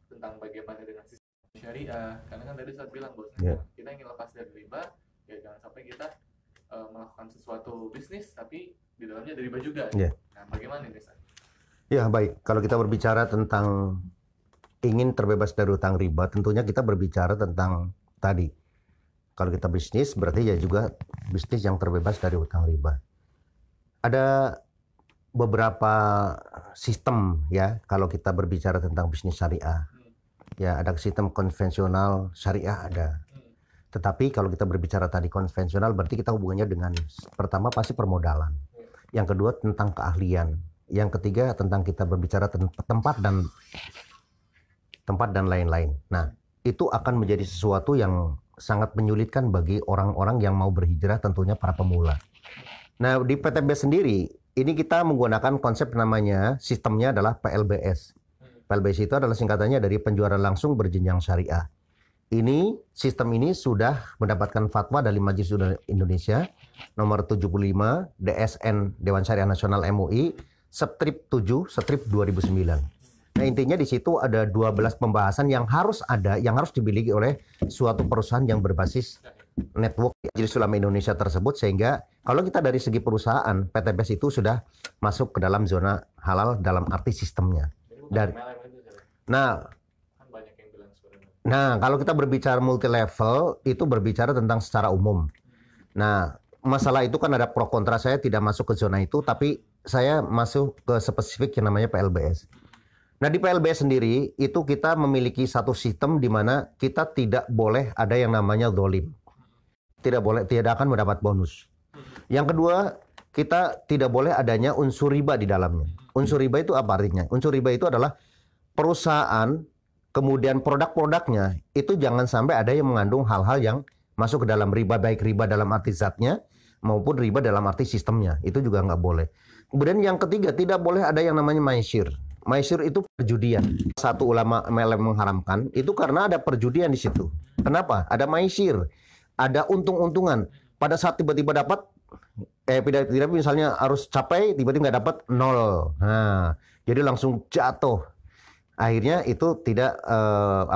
tentang bagaimana dengan sistem syariah, karena kan tadi saya bilang bahwa kita ingin lepas dari riba, ya jangan sampai kita melakukan sesuatu bisnis tapi di dalamnya ada riba juga. Iya. Nah, bagaimana ini, Ustaz? Ya, baik. Kalau kita berbicara tentang ingin terbebas dari utang riba, tentunya kita berbicara tentang tadi. Kalau kita bisnis, berarti ya juga bisnis yang terbebas dari utang riba. Ada beberapa sistem ya, kalau kita berbicara tentang bisnis syariah. Ya, ada sistem konvensional syariah ada. Tetapi kalau kita berbicara tadi konvensional, berarti kita hubungannya dengan pertama pasti permodalan. Yang kedua tentang keahlian. Yang ketiga tentang kita berbicara tentang tempat dan lain-lain. Nah, itu akan menjadi sesuatu yang sangat menyulitkan bagi orang-orang yang mau berhijrah, tentunya para pemula. Nah, di PTB sendiri, ini kita menggunakan konsep namanya, sistemnya adalah PLBS. PLBS itu adalah singkatannya dari penjualan langsung berjenjang syariah. Sistem ini sudah mendapatkan fatwa dari Majelis Ulama Indonesia nomor 75 DSN Dewan Syariah Nasional MUI strip 7 strip 2009. Nah, intinya di situ ada 12 pembahasan yang harus dimiliki oleh suatu perusahaan yang berbasis network Majelis Ulama Indonesia tersebut, sehingga kalau kita dari segi perusahaan, PTBS itu sudah masuk ke dalam zona halal dalam arti sistemnya. Nah, kalau kita berbicara multi level, itu berbicara tentang secara umum. Nah, masalah itu kan ada pro kontra, saya tidak masuk ke zona itu, tapi saya masuk ke spesifik yang namanya PLBS. Nah, di PLBS sendiri itu kita memiliki satu sistem di mana kita tidak boleh ada yang namanya zalim. Tidak akan mendapat bonus. Yang kedua, kita tidak boleh adanya unsur riba di dalamnya. Unsur riba itu apa artinya? Unsur riba itu adalah perusahaan, kemudian produk-produknya itu jangan sampai ada yang mengandung hal-hal yang masuk ke dalam riba, baik riba dalam arti zatnya maupun riba dalam arti sistemnya. Itu juga nggak boleh. Kemudian yang ketiga, tidak boleh ada yang namanya maisir. Maisir itu perjudian. Satu ulama mengharamkan itu karena ada perjudian di situ. Kenapa? Ada maisir, ada untung-untungan. Pada saat tiba-tiba dapat, tidak misalnya harus capai, tiba-tiba nggak dapat, nol. Nah, jadi langsung jatuh. Akhirnya itu tidak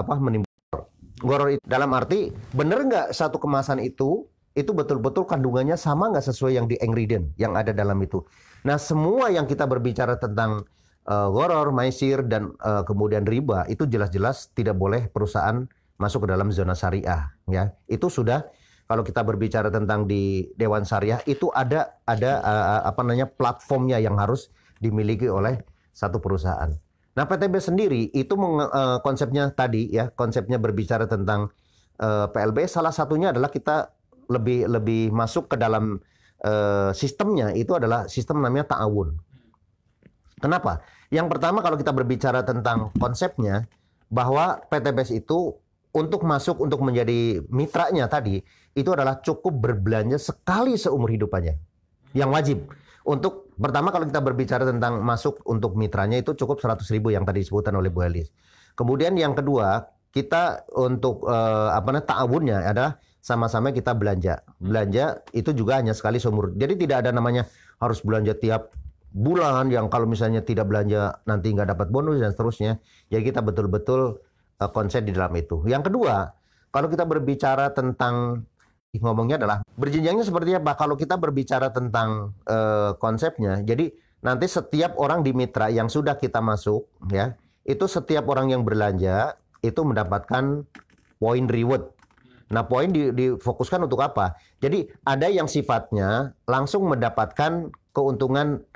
menimbulkan goror. Dalam arti, benar nggak satu kemasan itu betul-betul kandungannya sama nggak sesuai yang di ingredient yang ada dalam itu. Nah, semua yang kita berbicara tentang goror, maisir, dan kemudian riba, itu jelas-jelas tidak boleh perusahaan masuk ke dalam zona syariah. Ya, itu sudah kalau kita berbicara tentang di Dewan Syariah itu ada platformnya yang harus dimiliki oleh satu perusahaan. Nah, PTB sendiri itu konsepnya tadi ya, konsepnya berbicara tentang PLB. Salah satunya adalah kita lebih masuk ke dalam sistemnya, itu adalah sistem namanya ta'awun. Kenapa? Yang pertama, kalau kita berbicara tentang konsepnya, bahwa PTBS itu untuk masuk untuk menjadi mitranya tadi, itu adalah cukup berbelanja sekali seumur hidupannya. Yang wajib. Untuk pertama, kalau kita berbicara tentang masuk untuk mitranya, itu cukup 100.000 yang tadi disebutkan oleh Bu Elis. Kemudian yang kedua, kita untuk ta'awunnya adalah sama-sama kita belanja. Belanja itu juga hanya sekali seumur. Jadi tidak ada namanya harus belanja tiap bulan, yang kalau misalnya tidak belanja nanti nggak dapat bonus dan seterusnya. Jadi kita betul-betul konsep di dalam itu. Yang kedua, kalau kita berbicara tentang ngomongnya adalah berjenjangnya seperti apa? Kalau kita berbicara tentang konsepnya, jadi nanti setiap orang di mitra yang sudah kita masuk, ya, itu setiap orang yang belanja itu mendapatkan poin reward. Nah, poin difokuskan untuk apa? Jadi ada yang sifatnya langsung mendapatkan keuntungan.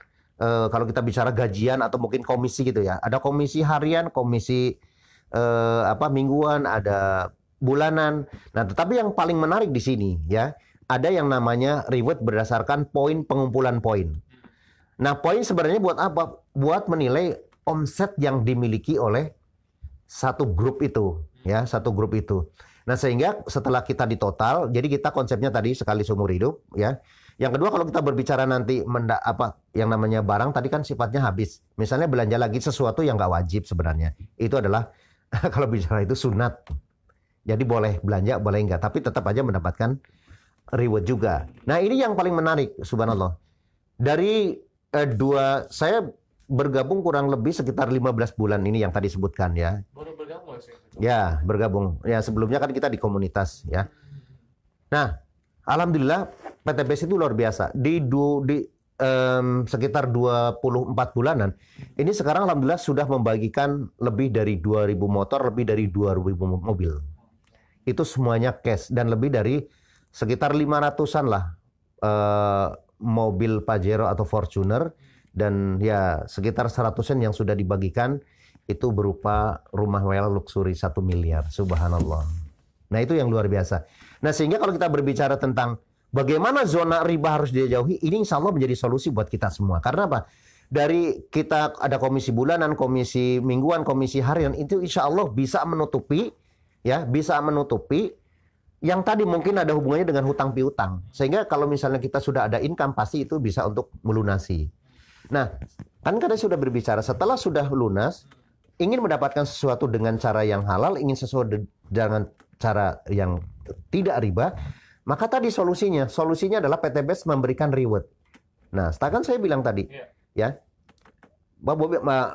Kalau kita bicara gajian atau mungkin komisi gitu ya, ada komisi harian, komisi mingguan, ada bulanan. Nah, tetapi yang paling menarik di sini ya, ada yang namanya reward berdasarkan poin, pengumpulan poin. Nah, poin sebenarnya buat apa? Buat menilai omset yang dimiliki oleh satu grup itu, ya, satu grup itu. Nah, sehingga setelah kita di total, jadi kita konsepnya tadi sekali seumur hidup, ya. Yang kedua, kalau kita berbicara nanti yang namanya barang tadi kan sifatnya habis. Misalnya belanja lagi sesuatu yang nggak wajib sebenarnya. Itu adalah kalau bicara itu sunat. Jadi boleh belanja, boleh enggak. Tapi tetap aja mendapatkan reward juga. Nah, ini yang paling menarik, subhanallah. Dari saya bergabung kurang lebih sekitar 15 bulan ini yang tadi sebutkan ya. Baru bergabung sih? Ya, bergabung. Ya, sebelumnya kan kita di komunitas ya. Nah, Alhamdulillah PTBS itu luar biasa. Di sekitar 24 bulanan, ini sekarang alhamdulillah sudah membagikan lebih dari 2.000 motor, lebih dari 2.000 mobil. Itu semuanya cash dan lebih dari sekitar 500-an lah mobil Pajero atau Fortuner, dan ya sekitar 100-an yang sudah dibagikan itu berupa rumah mewah luxury 1 miliar. Subhanallah. Nah, itu yang luar biasa. Nah, sehingga kalau kita berbicara tentang bagaimana zona riba harus dijauhi, ini insya Allah menjadi solusi buat kita semua. Karena apa? Dari kita ada komisi bulanan, komisi mingguan, komisi harian, itu insya Allah bisa menutupi, ya, bisa menutupi yang tadi mungkin ada hubungannya dengan hutang piutang. Sehingga kalau misalnya kita sudah ada income, pasti itu bisa untuk melunasi. Nah, kan kita sudah berbicara, setelah sudah lunas, ingin mendapatkan sesuatu dengan cara yang halal, ingin sesuatu dengan cara yang tidak riba, maka tadi solusinya adalah PTBS memberikan reward. Nah, setelah saya bilang tadi, ya,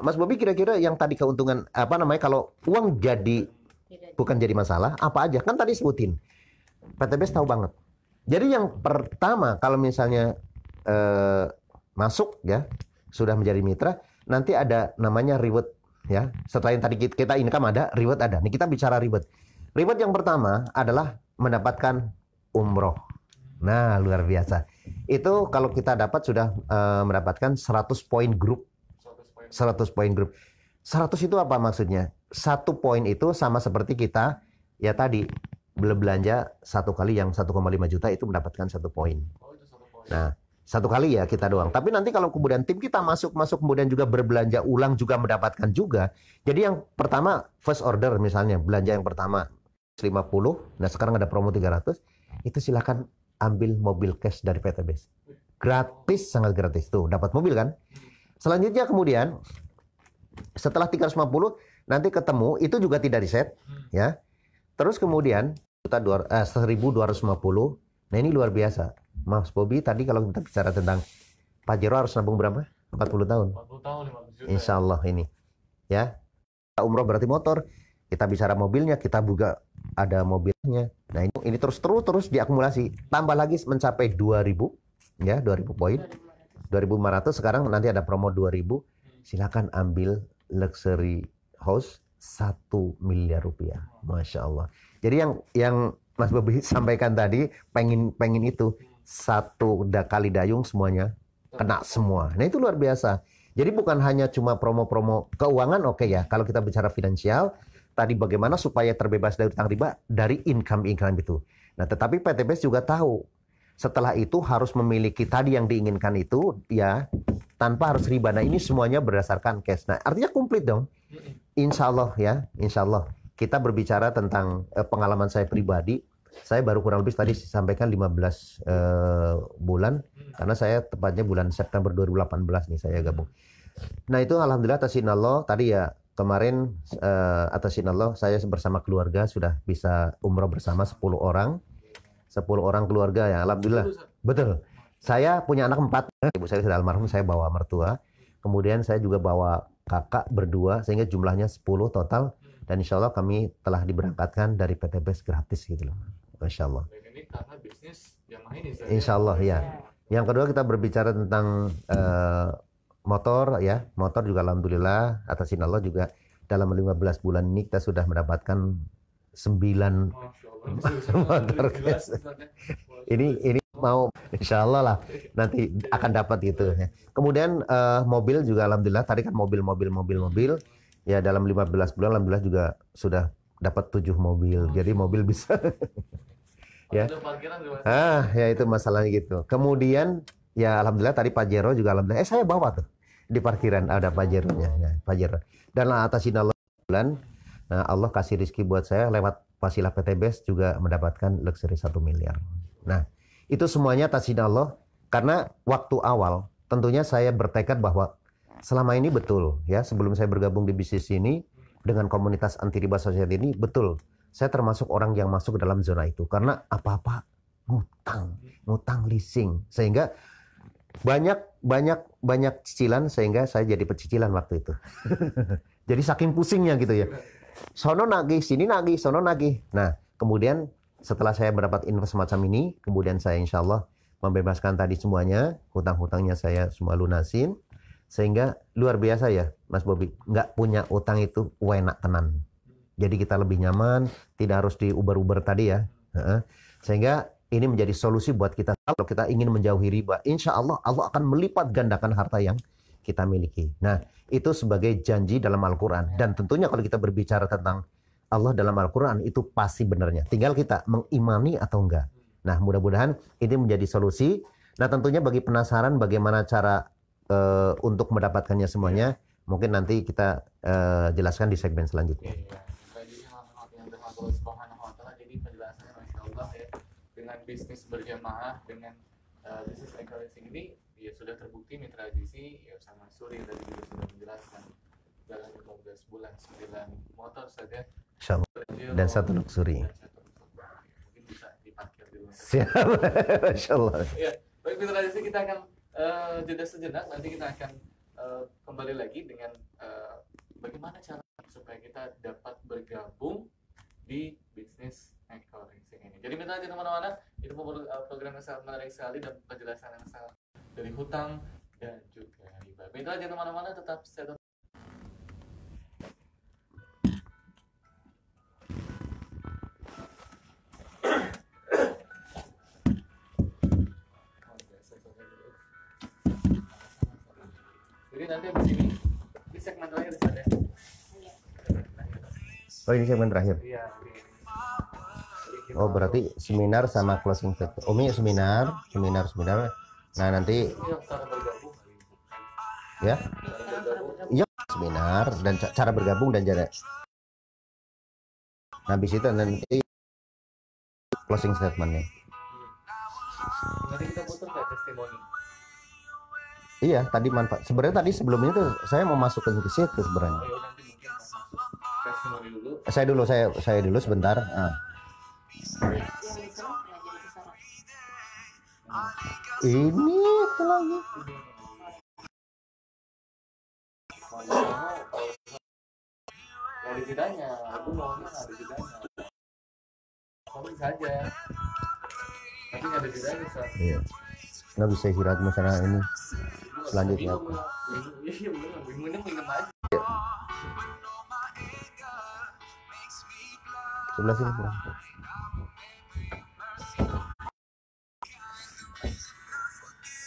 Mas Bobi kira-kira yang tadi keuntungan apa namanya kalau uang bukan jadi masalah, apa aja kan tadi sebutin. PTBS tahu banget. Jadi yang pertama kalau misalnya masuk ya sudah menjadi mitra, nanti ada namanya reward ya. Setelah yang tadi kita income ada, reward ada. Nih kita bicara reward. Reward yang pertama adalah mendapatkan umroh. Nah, luar biasa. Itu kalau kita dapat sudah mendapatkan 100 poin grup. 100 poin grup. 100 itu apa maksudnya? 1 poin itu sama seperti kita ya tadi belanja satu kali yang 1,5 juta itu mendapatkan 1 poin. Nah, 1 kali ya kita doang. Tapi nanti kalau kemudian tim kita masuk kemudian juga berbelanja ulang juga mendapatkan juga. Jadi yang pertama first order misalnya belanja yang pertama 50, nah sekarang ada promo 300, itu silakan ambil mobil cash dari PTBS. Gratis, sangat gratis. Tuh, dapat mobil kan? Selanjutnya kemudian setelah 350 nanti ketemu, itu juga tidak diset ya. Terus kemudian 1.250. Nah, ini luar biasa. Mas Bobi tadi kalau kita bicara tentang Pajero harus nabung berapa? 40 tahun. 40 tahun 15 juta. Insya Allah ini. Ya. Umroh berarti motor. Kita bicara mobilnya, kita juga ada mobilnya. Nah, ini terus diakumulasi. Tambah lagi mencapai 2.000 ya, 2.000 poin. 2.500 sekarang nanti ada promo 2.000. Silakan ambil luxury house 1 miliar rupiah. Masya Allah. Jadi yang Mas Bobi sampaikan tadi pengen itu 1 kali dayung semuanya kena semua. Nah, itu luar biasa. Jadi bukan hanya cuma promo-promo keuangan, oke ya. Kalau kita bicara finansial, tadi bagaimana supaya terbebas dari utang riba dari income itu. Nah, tetapi PTBS juga tahu setelah itu harus memiliki tadi yang diinginkan itu ya tanpa harus riba. Nah, ini semuanya berdasarkan cash. Nah, artinya komplit dong. Insya Allah ya, insya Allah. Kita berbicara tentang pengalaman saya pribadi. Saya baru kurang lebih tadi disampaikan 15 bulan. Karena saya tepatnya bulan September 2018 nih saya gabung. Nah, itu alhamdulillah atas izin Allah tadi ya. Kemarin atas izin Allah saya bersama keluarga sudah bisa umroh bersama 10 orang. 10 orang keluarga ya, alhamdulillah. Betul. Saya punya anak 4. Ibu saya sudah almarhum, saya bawa mertua. Kemudian saya juga bawa kakak berdua sehingga jumlahnya 10 total. Dan insya Allah kami telah diberangkatkan dari PTBS gratis gitu loh. Masya Allah. Dan ini karena bisnis yang ini. Insya Allah ya. Yang kedua kita berbicara tentang motor ya. Motor juga alhamdulillah atas izin Allah juga dalam 15 bulan ini kita sudah mendapatkan 9 motor cash. Ini mau insya Allah lah nanti akan dapat gitu ya. Kemudian mobil juga alhamdulillah tadi kan mobil ya dalam 15 bulan alhamdulillah juga sudah dapat 7 mobil. Jadi mobil bisa ya. Ya itu masalahnya gitu. Kemudian ya alhamdulillah tadi Pajero juga alhamdulillah saya bawa tuh di parkiran ada Pajeronya ya, Pajero. Dan atas izin Allah nah, Allah kasih rezeki buat saya lewat Wasilah PTBS juga mendapatkan luxury 1 miliar. Nah, itu semuanya atas izin Allah karena waktu awal tentunya saya bertekad bahwa selama ini betul ya sebelum saya bergabung di bisnis ini dengan komunitas anti riba society ini betul saya termasuk orang yang masuk ke dalam zona itu karena apa-apa ngutang leasing sehingga banyak cicilan sehingga saya jadi pecicilan waktu itu. Jadi saking pusingnya gitu ya. Sono nagih, sini nagih, sono nagih. Nah, kemudian setelah saya mendapat info semacam ini, kemudian saya insya Allah membebaskan tadi semuanya, hutang-hutangnya saya semua lunasin, sehingga luar biasa ya Mas Bobi, nggak punya utang itu enak tenan. Jadi kita lebih nyaman, tidak harus diuber-uber tadi ya. Sehingga ini menjadi solusi buat kita kalau kita ingin menjauhi riba. Insya Allah Allah akan melipat gandakan harta yang kita miliki. Nah, itu sebagai janji dalam Al-Quran. Dan tentunya kalau kita berbicara tentang Allah dalam Al-Quran, itu pasti benarnya. Tinggal kita mengimani atau enggak. Nah, mudah-mudahan ini menjadi solusi. Nah, tentunya bagi penasaran bagaimana cara untuk mendapatkannya semuanya, mungkin nanti kita jelaskan di segmen selanjutnya. Allah Subhanahu wa taala. Jadi penjelasannya Masya Allah ya, dengan bisnis berjamaah, dengan bisnis eco-leasing ini ya sudah terbukti mitra JC ya sama Suri tadi juga sudah menjelaskan dalam 15 bulan 9 motor saja dan 1 luxury. Mungkin bisa diparkir di luar. Siap. Masya Allah. Ya, baik mitra JC, kita akan jeda sejenak, nanti kita akan kembali lagi dengan bagaimana cara supaya kita dapat bergabung di bisnis eco-leasing ini. Jadi minta aja teman-teman, itu program yang sangat menarik sekali dan penjelasan yang sangat dari hutang dan juga riba. Minta aja teman-teman tetap stay tune. Jadi nanti di sini di segmen terakhir ada. Oh, ini segmen terakhir. Iya. Oh, berarti seminar sama closing statement. Umi seminar. Nah, nanti ya. Iya, seminar dan cara bergabung dan cara. Nah, habis itu nanti closing statementnya. Nanti kita putar ke testimoni. Iya, tadi manfaat. Sebenarnya tadi sebelum itu saya mau masuk ke situ sebenarnya. Ayo nanti mungkin testimoni dulu. Saya dulu sebentar. Ini itu lagi. Nggak ada jedanya, aku maunya nggak ada jedanya. Kamu saja. Tapi nggak ada jedanya, Sar. Iya. Nggak bisa istirahat masalah ini. Selanjutnya apa? Iya bener, minum aja. Sebelah sini pulang.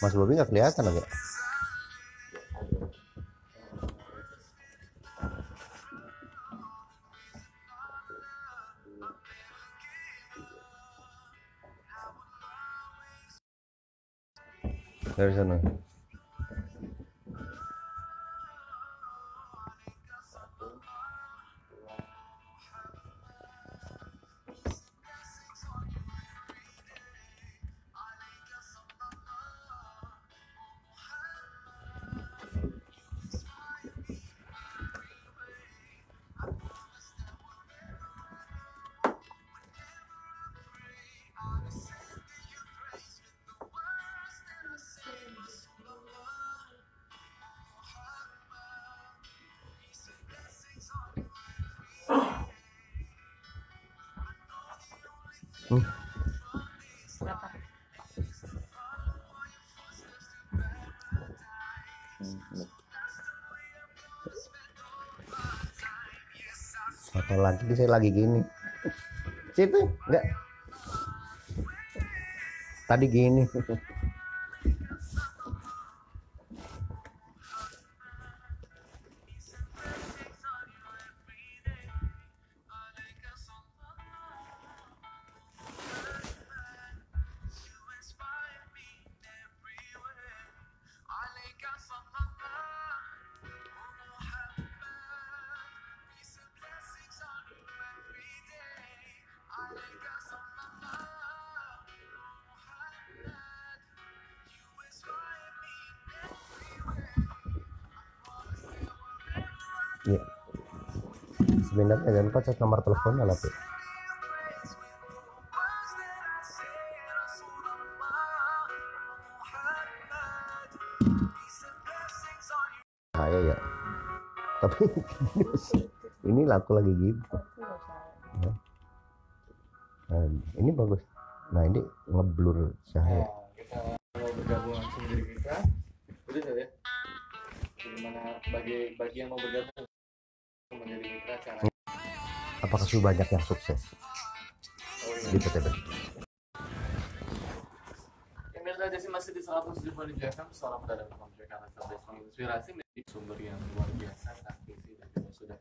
Mas Bobi nggak kelihatan agak. Dari sana. Berapa? Atau lagi saya lagi gini. Situ enggak. Tadi gini. Iya. Sebenarnya jangan lupa cek nomor telepon ala Pak. Saya ya. Tapi ini laku lagi gitu. Ya. Ini bagus. Nah ini ngeblur cahaya. Nah, kita mau bergabung langsung jadi mitra. Udah ya. Gimana bagi yang mau bergabung menjadi mitra cara? Apakah sudah banyak yang sukses di PTB? Mitra Jesse masih di 107 FM. Salam dari pembicaraan sampai menginspirasi menjadi sumber yang luar biasa, praktisi dan juga sudah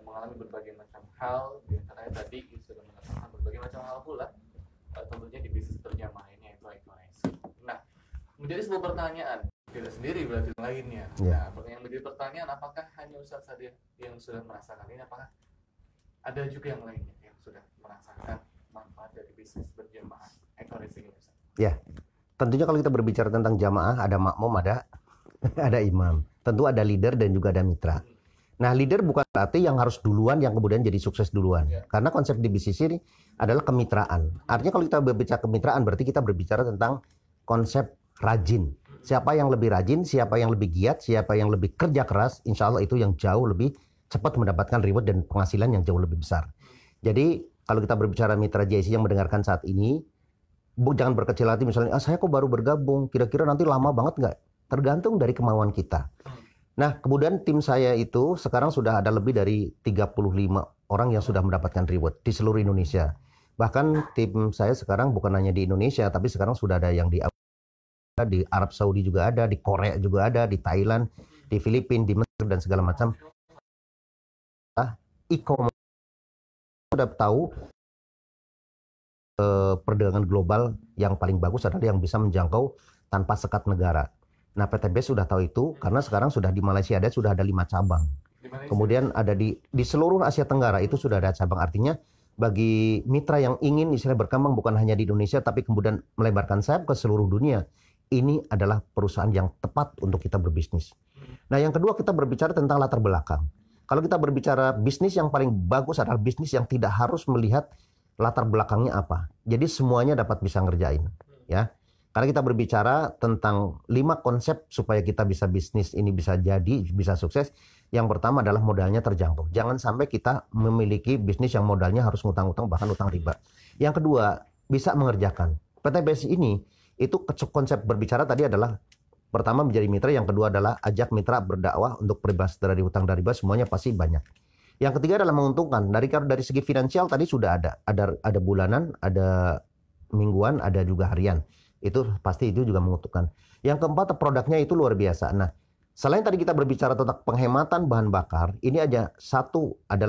mengalami berbagai macam hal. Di antaranya tadi sudah mengatakan berbagai macam hal pula. Tentunya di bisnis berjamaah ini yaitu ekonomi. Nah, menjadi sebuah pertanyaan tidak sendiri berarti lainnya. Yeah. Nah, yang menjadi pertanyaan apakah hanya Ustaz saja yang sudah merasakan ini? Apakah ada juga yang lainnya yang sudah merasakan manfaat dari bisnis berjamaah ekonomi ini, Ustaz? Ya, tentunya kalau kita berbicara tentang jamaah ada makmum, ada ada imam. Tentu ada leader dan juga ada mitra. Nah, leader bukan berarti yang harus duluan yang kemudian jadi sukses duluan. Yeah. Karena konsep di bisnis ini adalah kemitraan. Artinya kalau kita berbicara kemitraan berarti kita berbicara tentang konsep rajin. Siapa yang lebih rajin, siapa yang lebih giat, siapa yang lebih kerja keras, insya Allah itu yang jauh lebih cepat mendapatkan reward dan penghasilan yang jauh lebih besar. Jadi kalau kita berbicara mitra JIC yang mendengarkan saat ini, jangan berkecil hati misalnya, saya kok baru bergabung, kira-kira nanti lama banget nggak? Tergantung dari kemauan kita. Nah, kemudian tim saya itu sekarang sudah ada lebih dari 35 orang yang sudah mendapatkan reward di seluruh Indonesia. Bahkan tim saya sekarang bukan hanya di Indonesia, tapi sekarang sudah ada yang di Arab Saudi juga ada, di Korea juga ada, di Thailand, di Filipina, di Mesir, dan segala macam. E-commerce sudah tahu perdagangan global yang paling bagus adalah yang bisa menjangkau tanpa sekat negara. Nah, PTB sudah tahu itu karena sekarang sudah di Malaysia sudah ada 5 cabang. Kemudian ada di seluruh Asia Tenggara itu sudah ada cabang. Artinya bagi mitra yang ingin istilahnya berkembang bukan hanya di Indonesia tapi kemudian melebarkan sayap ke seluruh dunia, ini adalah perusahaan yang tepat untuk kita berbisnis. Nah, yang kedua kita berbicara tentang latar belakang. Kalau kita berbicara bisnis yang paling bagus adalah bisnis yang tidak harus melihat latar belakangnya apa. Jadi semuanya dapat bisa ngerjain, ya. Karena kita berbicara tentang 5 konsep supaya kita bisa bisnis ini bisa jadi, bisa sukses. Yang pertama adalah modalnya terjangkau. Jangan sampai kita memiliki bisnis yang modalnya harus ngutang-ngutang, bahkan utang riba. Yang kedua, bisa mengerjakan. PTBS ini, itu konsep berbicara tadi adalah pertama menjadi mitra, yang kedua adalah ajak mitra berdakwah untuk bebas dari utang dan riba, semuanya pasti banyak. Yang ketiga adalah menguntungkan. Dari segi finansial tadi sudah ada bulanan, ada mingguan, ada juga harian. Itu pasti itu juga menguntungkan. Yang keempat, produknya itu luar biasa. Nah, selain tadi kita berbicara tentang penghematan bahan bakar, ini adalah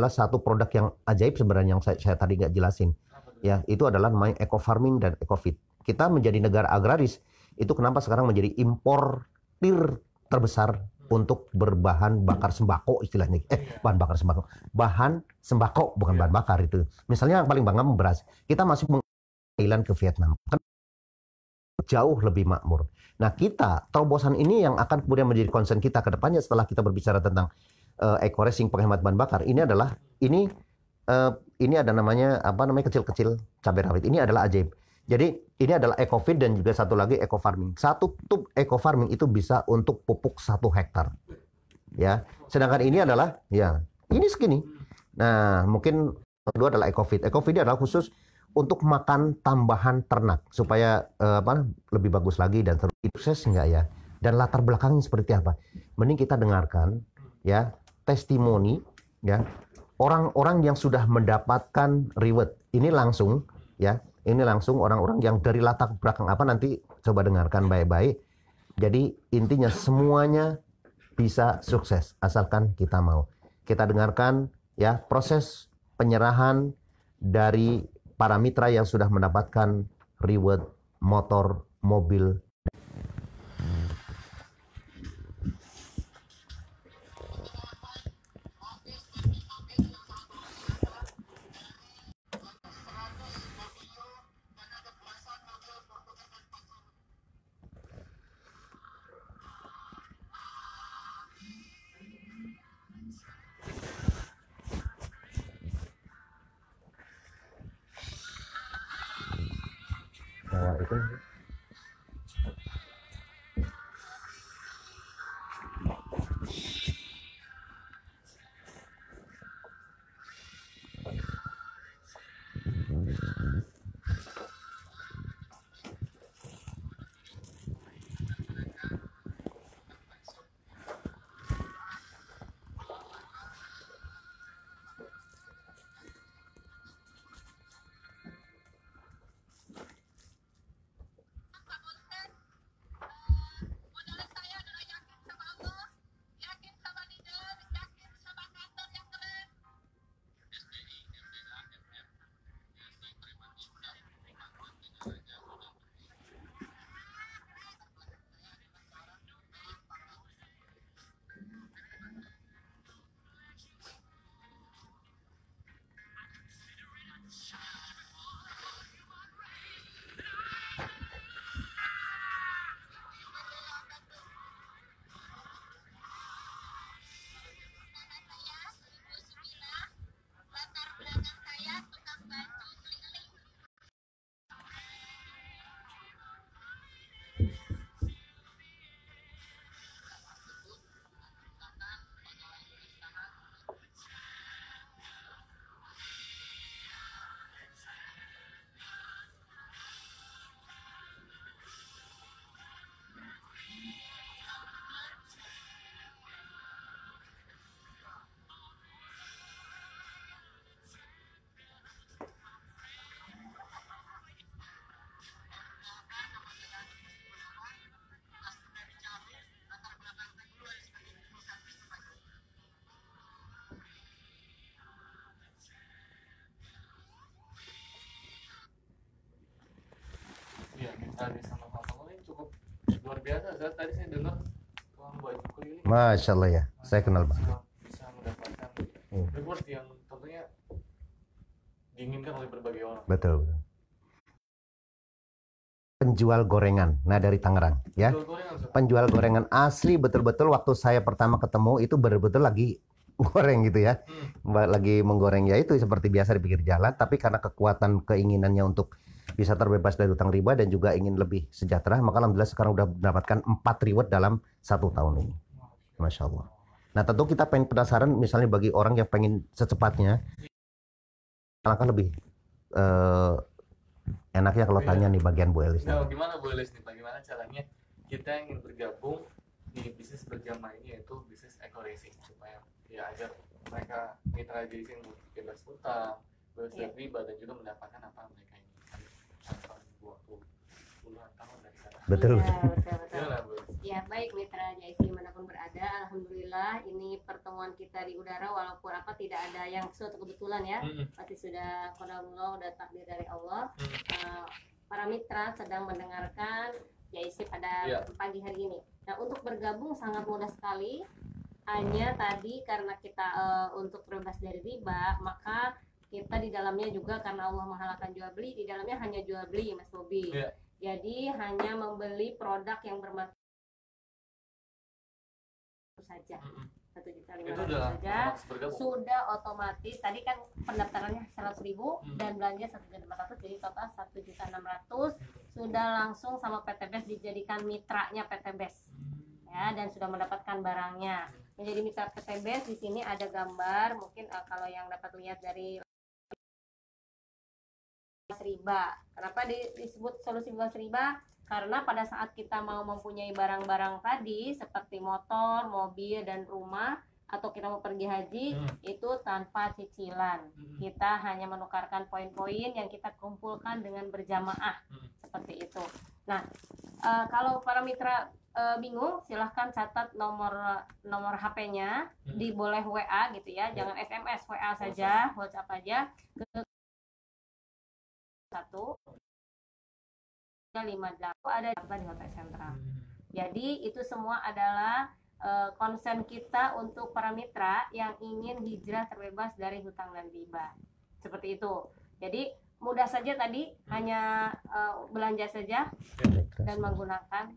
satu produk yang ajaib sebenarnya yang saya tadi nggak jelasin. Ya, itu adalah namanya eco farming dan ecofit. Kita menjadi negara agraris, itu kenapa sekarang menjadi importir terbesar untuk berbahan bakar sembako istilahnya. Bahan bakar sembako. Bahan sembako bukan bahan bakar itu. Misalnya yang paling bangga beras. Kita masih Thailand ke Vietnam. Jauh lebih makmur. Nah, kita terobosan ini yang akan kemudian menjadi concern kita ke depannya setelah kita berbicara tentang eco-racing penghemat bahan bakar. Ini adalah ini ada namanya kecil-kecil cabai rawit. Ini adalah ajaib. Jadi ini adalah ecofit dan juga satu lagi eco farming. Satu tub eco farming itu bisa untuk pupuk 1 hektar. Ya. Sedangkan ini adalah ini segini. Nah, mungkin kedua adalah ecofit. Ecofit adalah khusus untuk makan tambahan ternak supaya lebih bagus lagi dan sukses enggak ya? Dan latar belakangnya seperti apa? Mending kita dengarkan ya testimoni ya orang-orang yang sudah mendapatkan reward. Ini langsung ya. Ini langsung orang-orang yang dari latar belakang apa nanti coba dengarkan baik-baik. Jadi intinya semuanya bisa sukses asalkan kita mau. Kita dengarkan ya proses penyerahan dari para mitra yang sudah mendapatkan reward motor, mobil. Nah, itu Iya, mitra desa Nurhadullah ini cukup luar biasa. Tadi saya dengar tukang baju keliling. Masya Allah ya, saya kenal Pak. Bisa mendapatkan Hmm. reward yang tentunya diinginkan oleh berbagai orang. Betul. Penjual gorengan, nah dari Tangerang ya. Jual gorengan, Ustaz. Penjual gorengan asli betul-betul waktu saya pertama ketemu itu betul-betul lagi goreng gitu ya. Lagi menggoreng ya itu seperti biasa di pinggir jalan, tapi karena kekuatan keinginannya untuk bisa terbebas dari hutang riba dan juga ingin lebih sejahtera, maka alhamdulillah sekarang udah mendapatkan 4 reward dalam 1 tahun ini. Masya Allah. Nah tentu kita pengen penasaran misalnya bagi orang yang pengen secepatnya, alangkah lebih enaknya kalau Iya. tanya nih bagian Bu Elis. Nah, gimana Bu Elis nih? Bagaimana caranya kita ingin bergabung di bisnis berjamaah ini, yaitu bisnis eco racing, supaya ya agar mereka mitra racing bebas utang, bebas dari riba, dan juga mendapatkan apa yang mereka inginkan tanpa waktu puluhan tahun dari sana. Betul. Ya, betul. Gimana, Bu? Ya, baik mitra JIC dimanapun berada, alhamdulillah ini pertemuan kita di udara walaupun apa tidak ada yang suatu kebetulan ya, pasti sudah qadarullah, udah takdir dari Allah. Para mitra sedang mendengarkan JIC pada Iya. pagi hari ini. Nah, untuk bergabung sangat mudah sekali. Hanya tadi karena kita untuk terbebas dari riba, maka kita di dalamnya juga karena Allah menghalalkan jual beli, di dalamnya hanya jual beli Mas Bobi. Iya. Jadi hanya membeli produk yang bermanfaat saja. 1.500.000 Itu udah saja otomatis bergabung. sudah otomatis. Tadi kan pendaftarannya 100.000 dan belanja 1.400, jadi total 1.600.000 sudah langsung sama PTBES dijadikan mitranya PTBES ya, dan sudah mendapatkan barangnya. Menjadi mitra PTBES di sini ada gambar, mungkin kalau yang dapat lihat dari riba. Kenapa disebut solusi bebas riba? Karena pada saat kita mau mempunyai barang-barang tadi seperti motor, mobil, dan rumah, atau kita mau pergi haji, itu tanpa cicilan. Kita hanya menukarkan poin-poin yang kita kumpulkan dengan berjamaah, seperti itu. Nah, kalau para mitra bingung, silahkan catat nomor HP-nya, boleh WA gitu ya, jangan SMS, WA saja, WhatsApp aja ke 158 ada di Hotel Sentral. Jadi itu semua adalah konsen kita untuk para mitra yang ingin hijrah terbebas dari hutang dan riba. Seperti itu. Jadi mudah saja tadi, hanya belanja saja dan menggunakan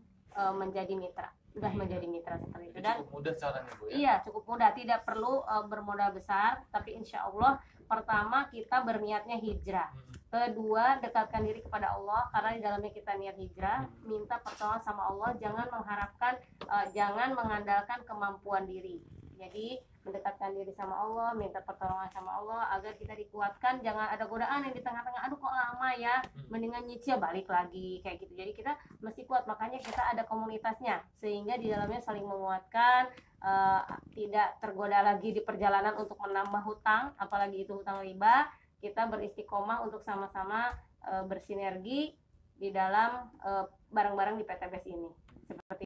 menjadi mitra. Sudah menjadi mitra seperti itu. Dan cukup mudah caranya, Bu ya? Iya, cukup mudah. Tidak perlu bermodal besar, tapi insya Allah pertama kita berniatnya hijrah. Kedua, dekatkan diri kepada Allah, karena di dalamnya kita niat hijrah, minta pertolongan sama Allah, jangan mengharapkan, jangan mengandalkan kemampuan diri. Jadi mendekatkan diri sama Allah, minta pertolongan sama Allah agar kita dikuatkan, jangan ada godaan yang di tengah-tengah, aduh kok lama ya, mendingan nyicil balik lagi kayak gitu. Jadi kita mesti kuat, makanya kita ada komunitasnya sehingga di dalamnya saling menguatkan, tidak tergoda lagi di perjalanan untuk menambah hutang, apalagi itu hutang riba. Kita beristiqomah untuk sama-sama bersinergi di dalam barang-barang di PTBES ini. Seperti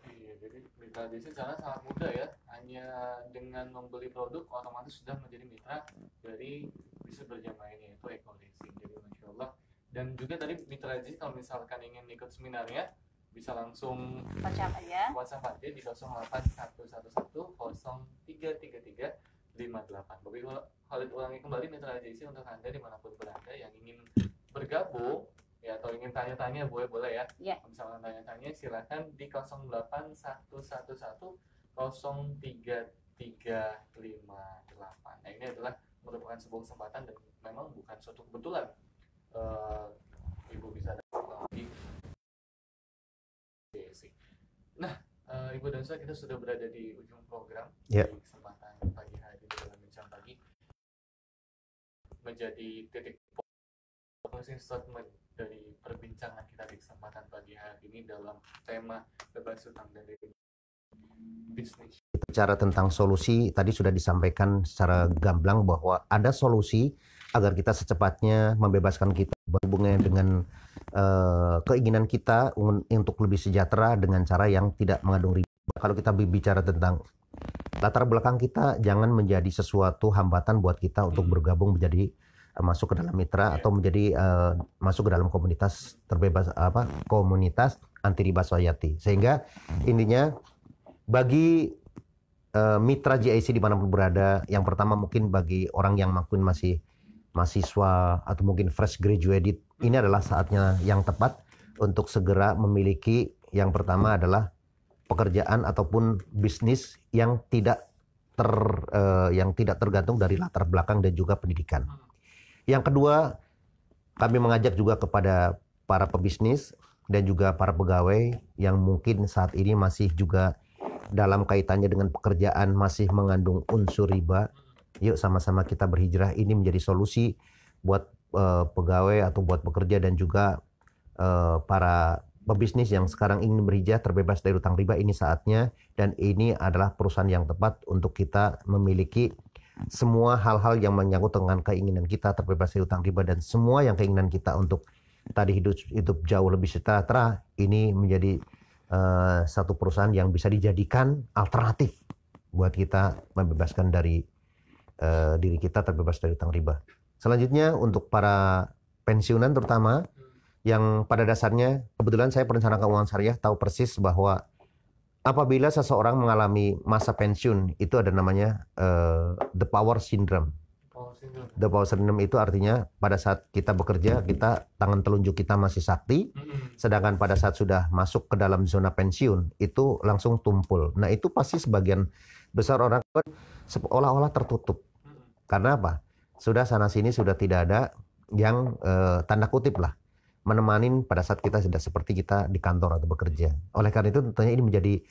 Iya, jadi mitra desa cara sangat mudah ya, hanya dengan membeli produk otomatis sudah menjadi mitra dari bisnis berjamaah ini, yaitu eco racing. Jadi Masya Allah. Dan juga tadi mitra desa kalau misalkan ingin ikut seminarnya bisa langsung WhatsApp aja. WhatsApp aja di 08111033358. Bagi Khalid ulangi kembali mitra JC untuk Anda dimanapun berada yang ingin bergabung ya, atau ingin tanya-tanya boleh ya. Iya. Misalkan tanya-tanya silakan di 08111033358. Nah, ini adalah merupakan sebuah kesempatan dan memang bukan suatu kebetulan Ibu bisa Ibu dan Ustaz, kita sudah berada di ujung program. Ya. Di kesempatan pagi hari ini dalam bincang pagi menjadi titik closing statement dari perbincangan kita di kesempatan pagi hari ini dalam tema bebas hutang dari bisnis. Bicara tentang solusi, tadi sudah disampaikan secara gamblang bahwa ada solusi agar kita secepatnya membebaskan kita berhubungan dengan keinginan kita untuk lebih sejahtera dengan cara yang tidak mengandung riba. Kalau kita bicara tentang latar belakang kita, jangan menjadi sesuatu hambatan buat kita untuk bergabung menjadi masuk ke dalam mitra atau menjadi masuk ke dalam komunitas terbebas komunitas anti riba Sohayati. Sehingga intinya bagi mitra GIC dimanapun berada, yang pertama mungkin bagi orang yang mungkin masih mahasiswa atau mungkin fresh graduated, ini adalah saatnya yang tepat untuk segera memiliki yang pertama adalah pekerjaan ataupun bisnis yang tidak tergantung dari latar belakang dan juga pendidikan. Yang kedua, kami mengajak juga kepada para pebisnis dan juga para pegawai yang mungkin saat ini masih juga dalam kaitannya dengan pekerjaan masih mengandung unsur riba. Yuk sama-sama kita berhijrah, ini menjadi solusi buat pegawai atau buat pekerja dan juga para pebisnis yang sekarang ingin berhijrah terbebas dari utang riba. Ini saatnya, dan ini adalah perusahaan yang tepat untuk kita memiliki semua hal-hal yang menyangkut dengan keinginan kita terbebas dari utang riba dan semua yang keinginan kita untuk tadi hidup jauh lebih sejahtera. Ini menjadi satu perusahaan yang bisa dijadikan alternatif buat kita membebaskan dari diri kita terbebas dari utang riba. Selanjutnya untuk para pensiunan terutama yang pada dasarnya kebetulan saya perencana keuangan syariah tahu persis bahwa apabila seseorang mengalami masa pensiun itu ada namanya the power syndrome. The power syndrome itu artinya pada saat kita bekerja, kita tangan telunjuk kita masih sakti, sedangkan pada saat sudah masuk ke dalam zona pensiun itu langsung tumpul. Nah itu pasti sebagian besar orang seolah-olah tertutup. Karena apa? Sudah sana sini sudah tidak ada yang tanda kutip lah menemanin pada saat kita sudah seperti kita di kantor atau bekerja. Oleh karena itu tentunya ini menjadi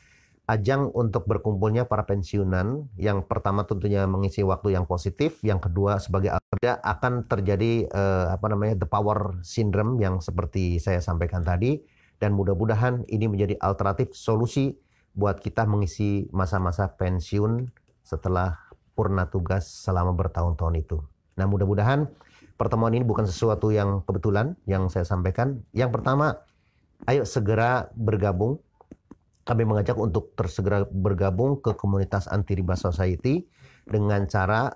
ajang untuk berkumpulnya para pensiunan. Yang pertama tentunya mengisi waktu yang positif, yang kedua sebagai akan terjadi the power syndrome yang seperti saya sampaikan tadi, dan mudah-mudahan ini menjadi alternatif solusi buat kita mengisi masa-masa pensiun setelah purna tugas selama bertahun-tahun itu. Nah mudah-mudahan pertemuan ini bukan sesuatu yang kebetulan yang saya sampaikan. Yang pertama, ayo segera bergabung. Kami mengajak untuk segera bergabung ke komunitas Anti Riba Society dengan cara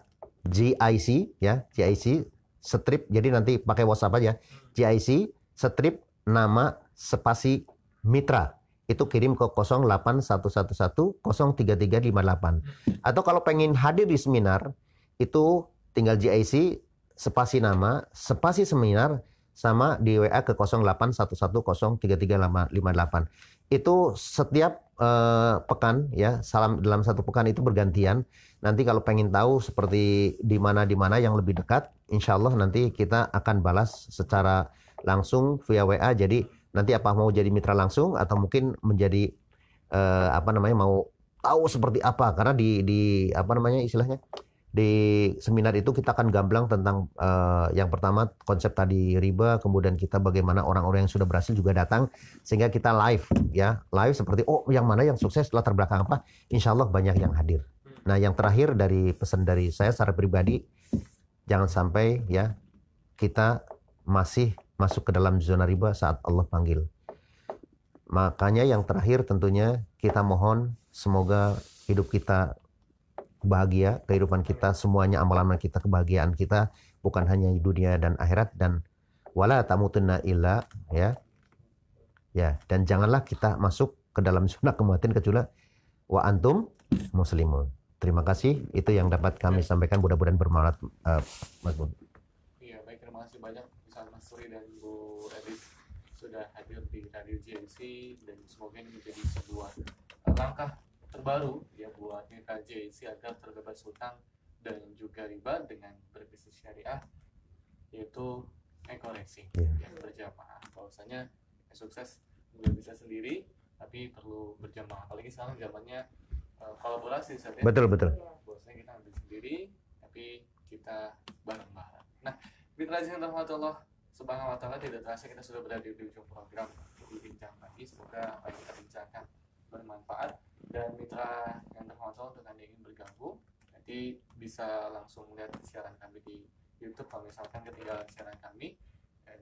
GIC ya, GIC strip. Jadi nanti pakai WhatsApp aja. GIC strip nama spasi mitra. Itu kirim ke 08111033358. Atau kalau pengen hadir di seminar, itu tinggal GIC spasi nama, spasi seminar, sama di WA ke 0811033358. Itu setiap pekan ya, dalam satu pekan itu bergantian. Nanti kalau pengen tahu seperti di mana yang lebih dekat, insya Allah nanti kita akan balas secara langsung via WA. Jadi nanti apa mau jadi mitra langsung atau mungkin menjadi mau tahu seperti apa, karena di istilahnya di seminar itu kita akan gamblang tentang yang pertama konsep tadi riba, kemudian kita bagaimana orang-orang yang sudah berhasil juga datang, sehingga kita live seperti yang mana yang sukses latar belakang apa, insya Allah banyak yang hadir. Nah yang terakhir dari pesan dari saya secara pribadi, jangan sampai ya kita masih masuk ke dalam zona riba saat Allah panggil. Makanya yang terakhir tentunya kita mohon semoga hidup kita bahagia, kehidupan kita semuanya, amalan kita, kebahagiaan kita bukan hanya di dunia dan akhirat, dan wala tamutunna illa ya dan janganlah kita masuk ke dalam zona kematian kecuali wa antum muslimun. Terima kasih, itu yang dapat kami sampaikan, mudah-mudahan bermanfaat Mas Bun. Iya, baik, terima kasih banyak Mas Suri dan Bu Edis sudah hadir di Radio GNC, dan semoga ini menjadi sebuah langkah terbaru ya buat mitra GIC agar terbebas hutang dan juga riba dengan berbisnis syariah, yaitu ekoreksi yang berjamaah. Bahwasanya sukses nggak bisa sendiri, tapi perlu berjamaah, apalagi sekarang zamannya kolaborasi Ustaz, ya. Betul, betul. Bosnya kita ambil sendiri tapi kita bareng-bareng. Nah, mitra yang dirahmati Allah Subhanahu wa taala, tidak terasa kita sudah berada di ujung program di Bincang Pagi. Semoga apa yang kita bincangkan bermanfaat, dan mitra yang dirahmati Allah, untuk Anda yang ingin bergabung nanti bisa langsung melihat siaran kami di YouTube kalau misalkan ketinggalan siaran kami.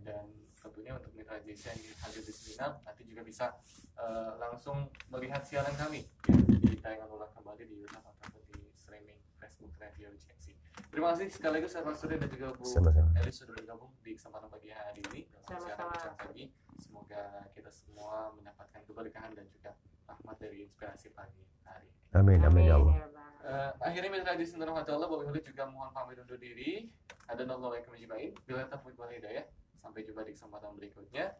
Dan tentunya untuk mitra JC yang ingin hadir di seminar nanti juga bisa langsung melihat siaran kami ya, di tayangan ulang kembali di YouTube ataupun di streaming Facebook Radio JC. Terima kasih sekali lagi Ustaz Mansuri dan juga Bu Elis sudah bergabung di kesempatan pagi hari ini dalam siaran Bincang Pagi. Semoga kita semua mendapatkan keberkahan dan juga rahmat dari inspirasi pagi hari ini. Amin, amin ya Allah. Akhirnya mitra di sini rahmatullah, Bapak Ibu juga mohon pamit undur diri. Hadanallahu wa iyyakum ajmain. Bila taufiq wal hidayah. Sampai jumpa di kesempatan berikutnya.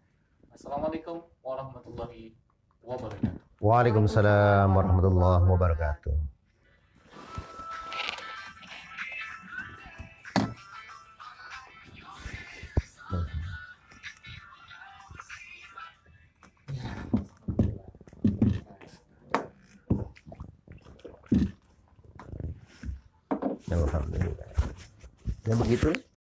Assalamualaikum warahmatullahi wabarakatuh. Waalaikumsalam warahmatullahi wabarakatuh. Alhamdulillah. Ya begitu.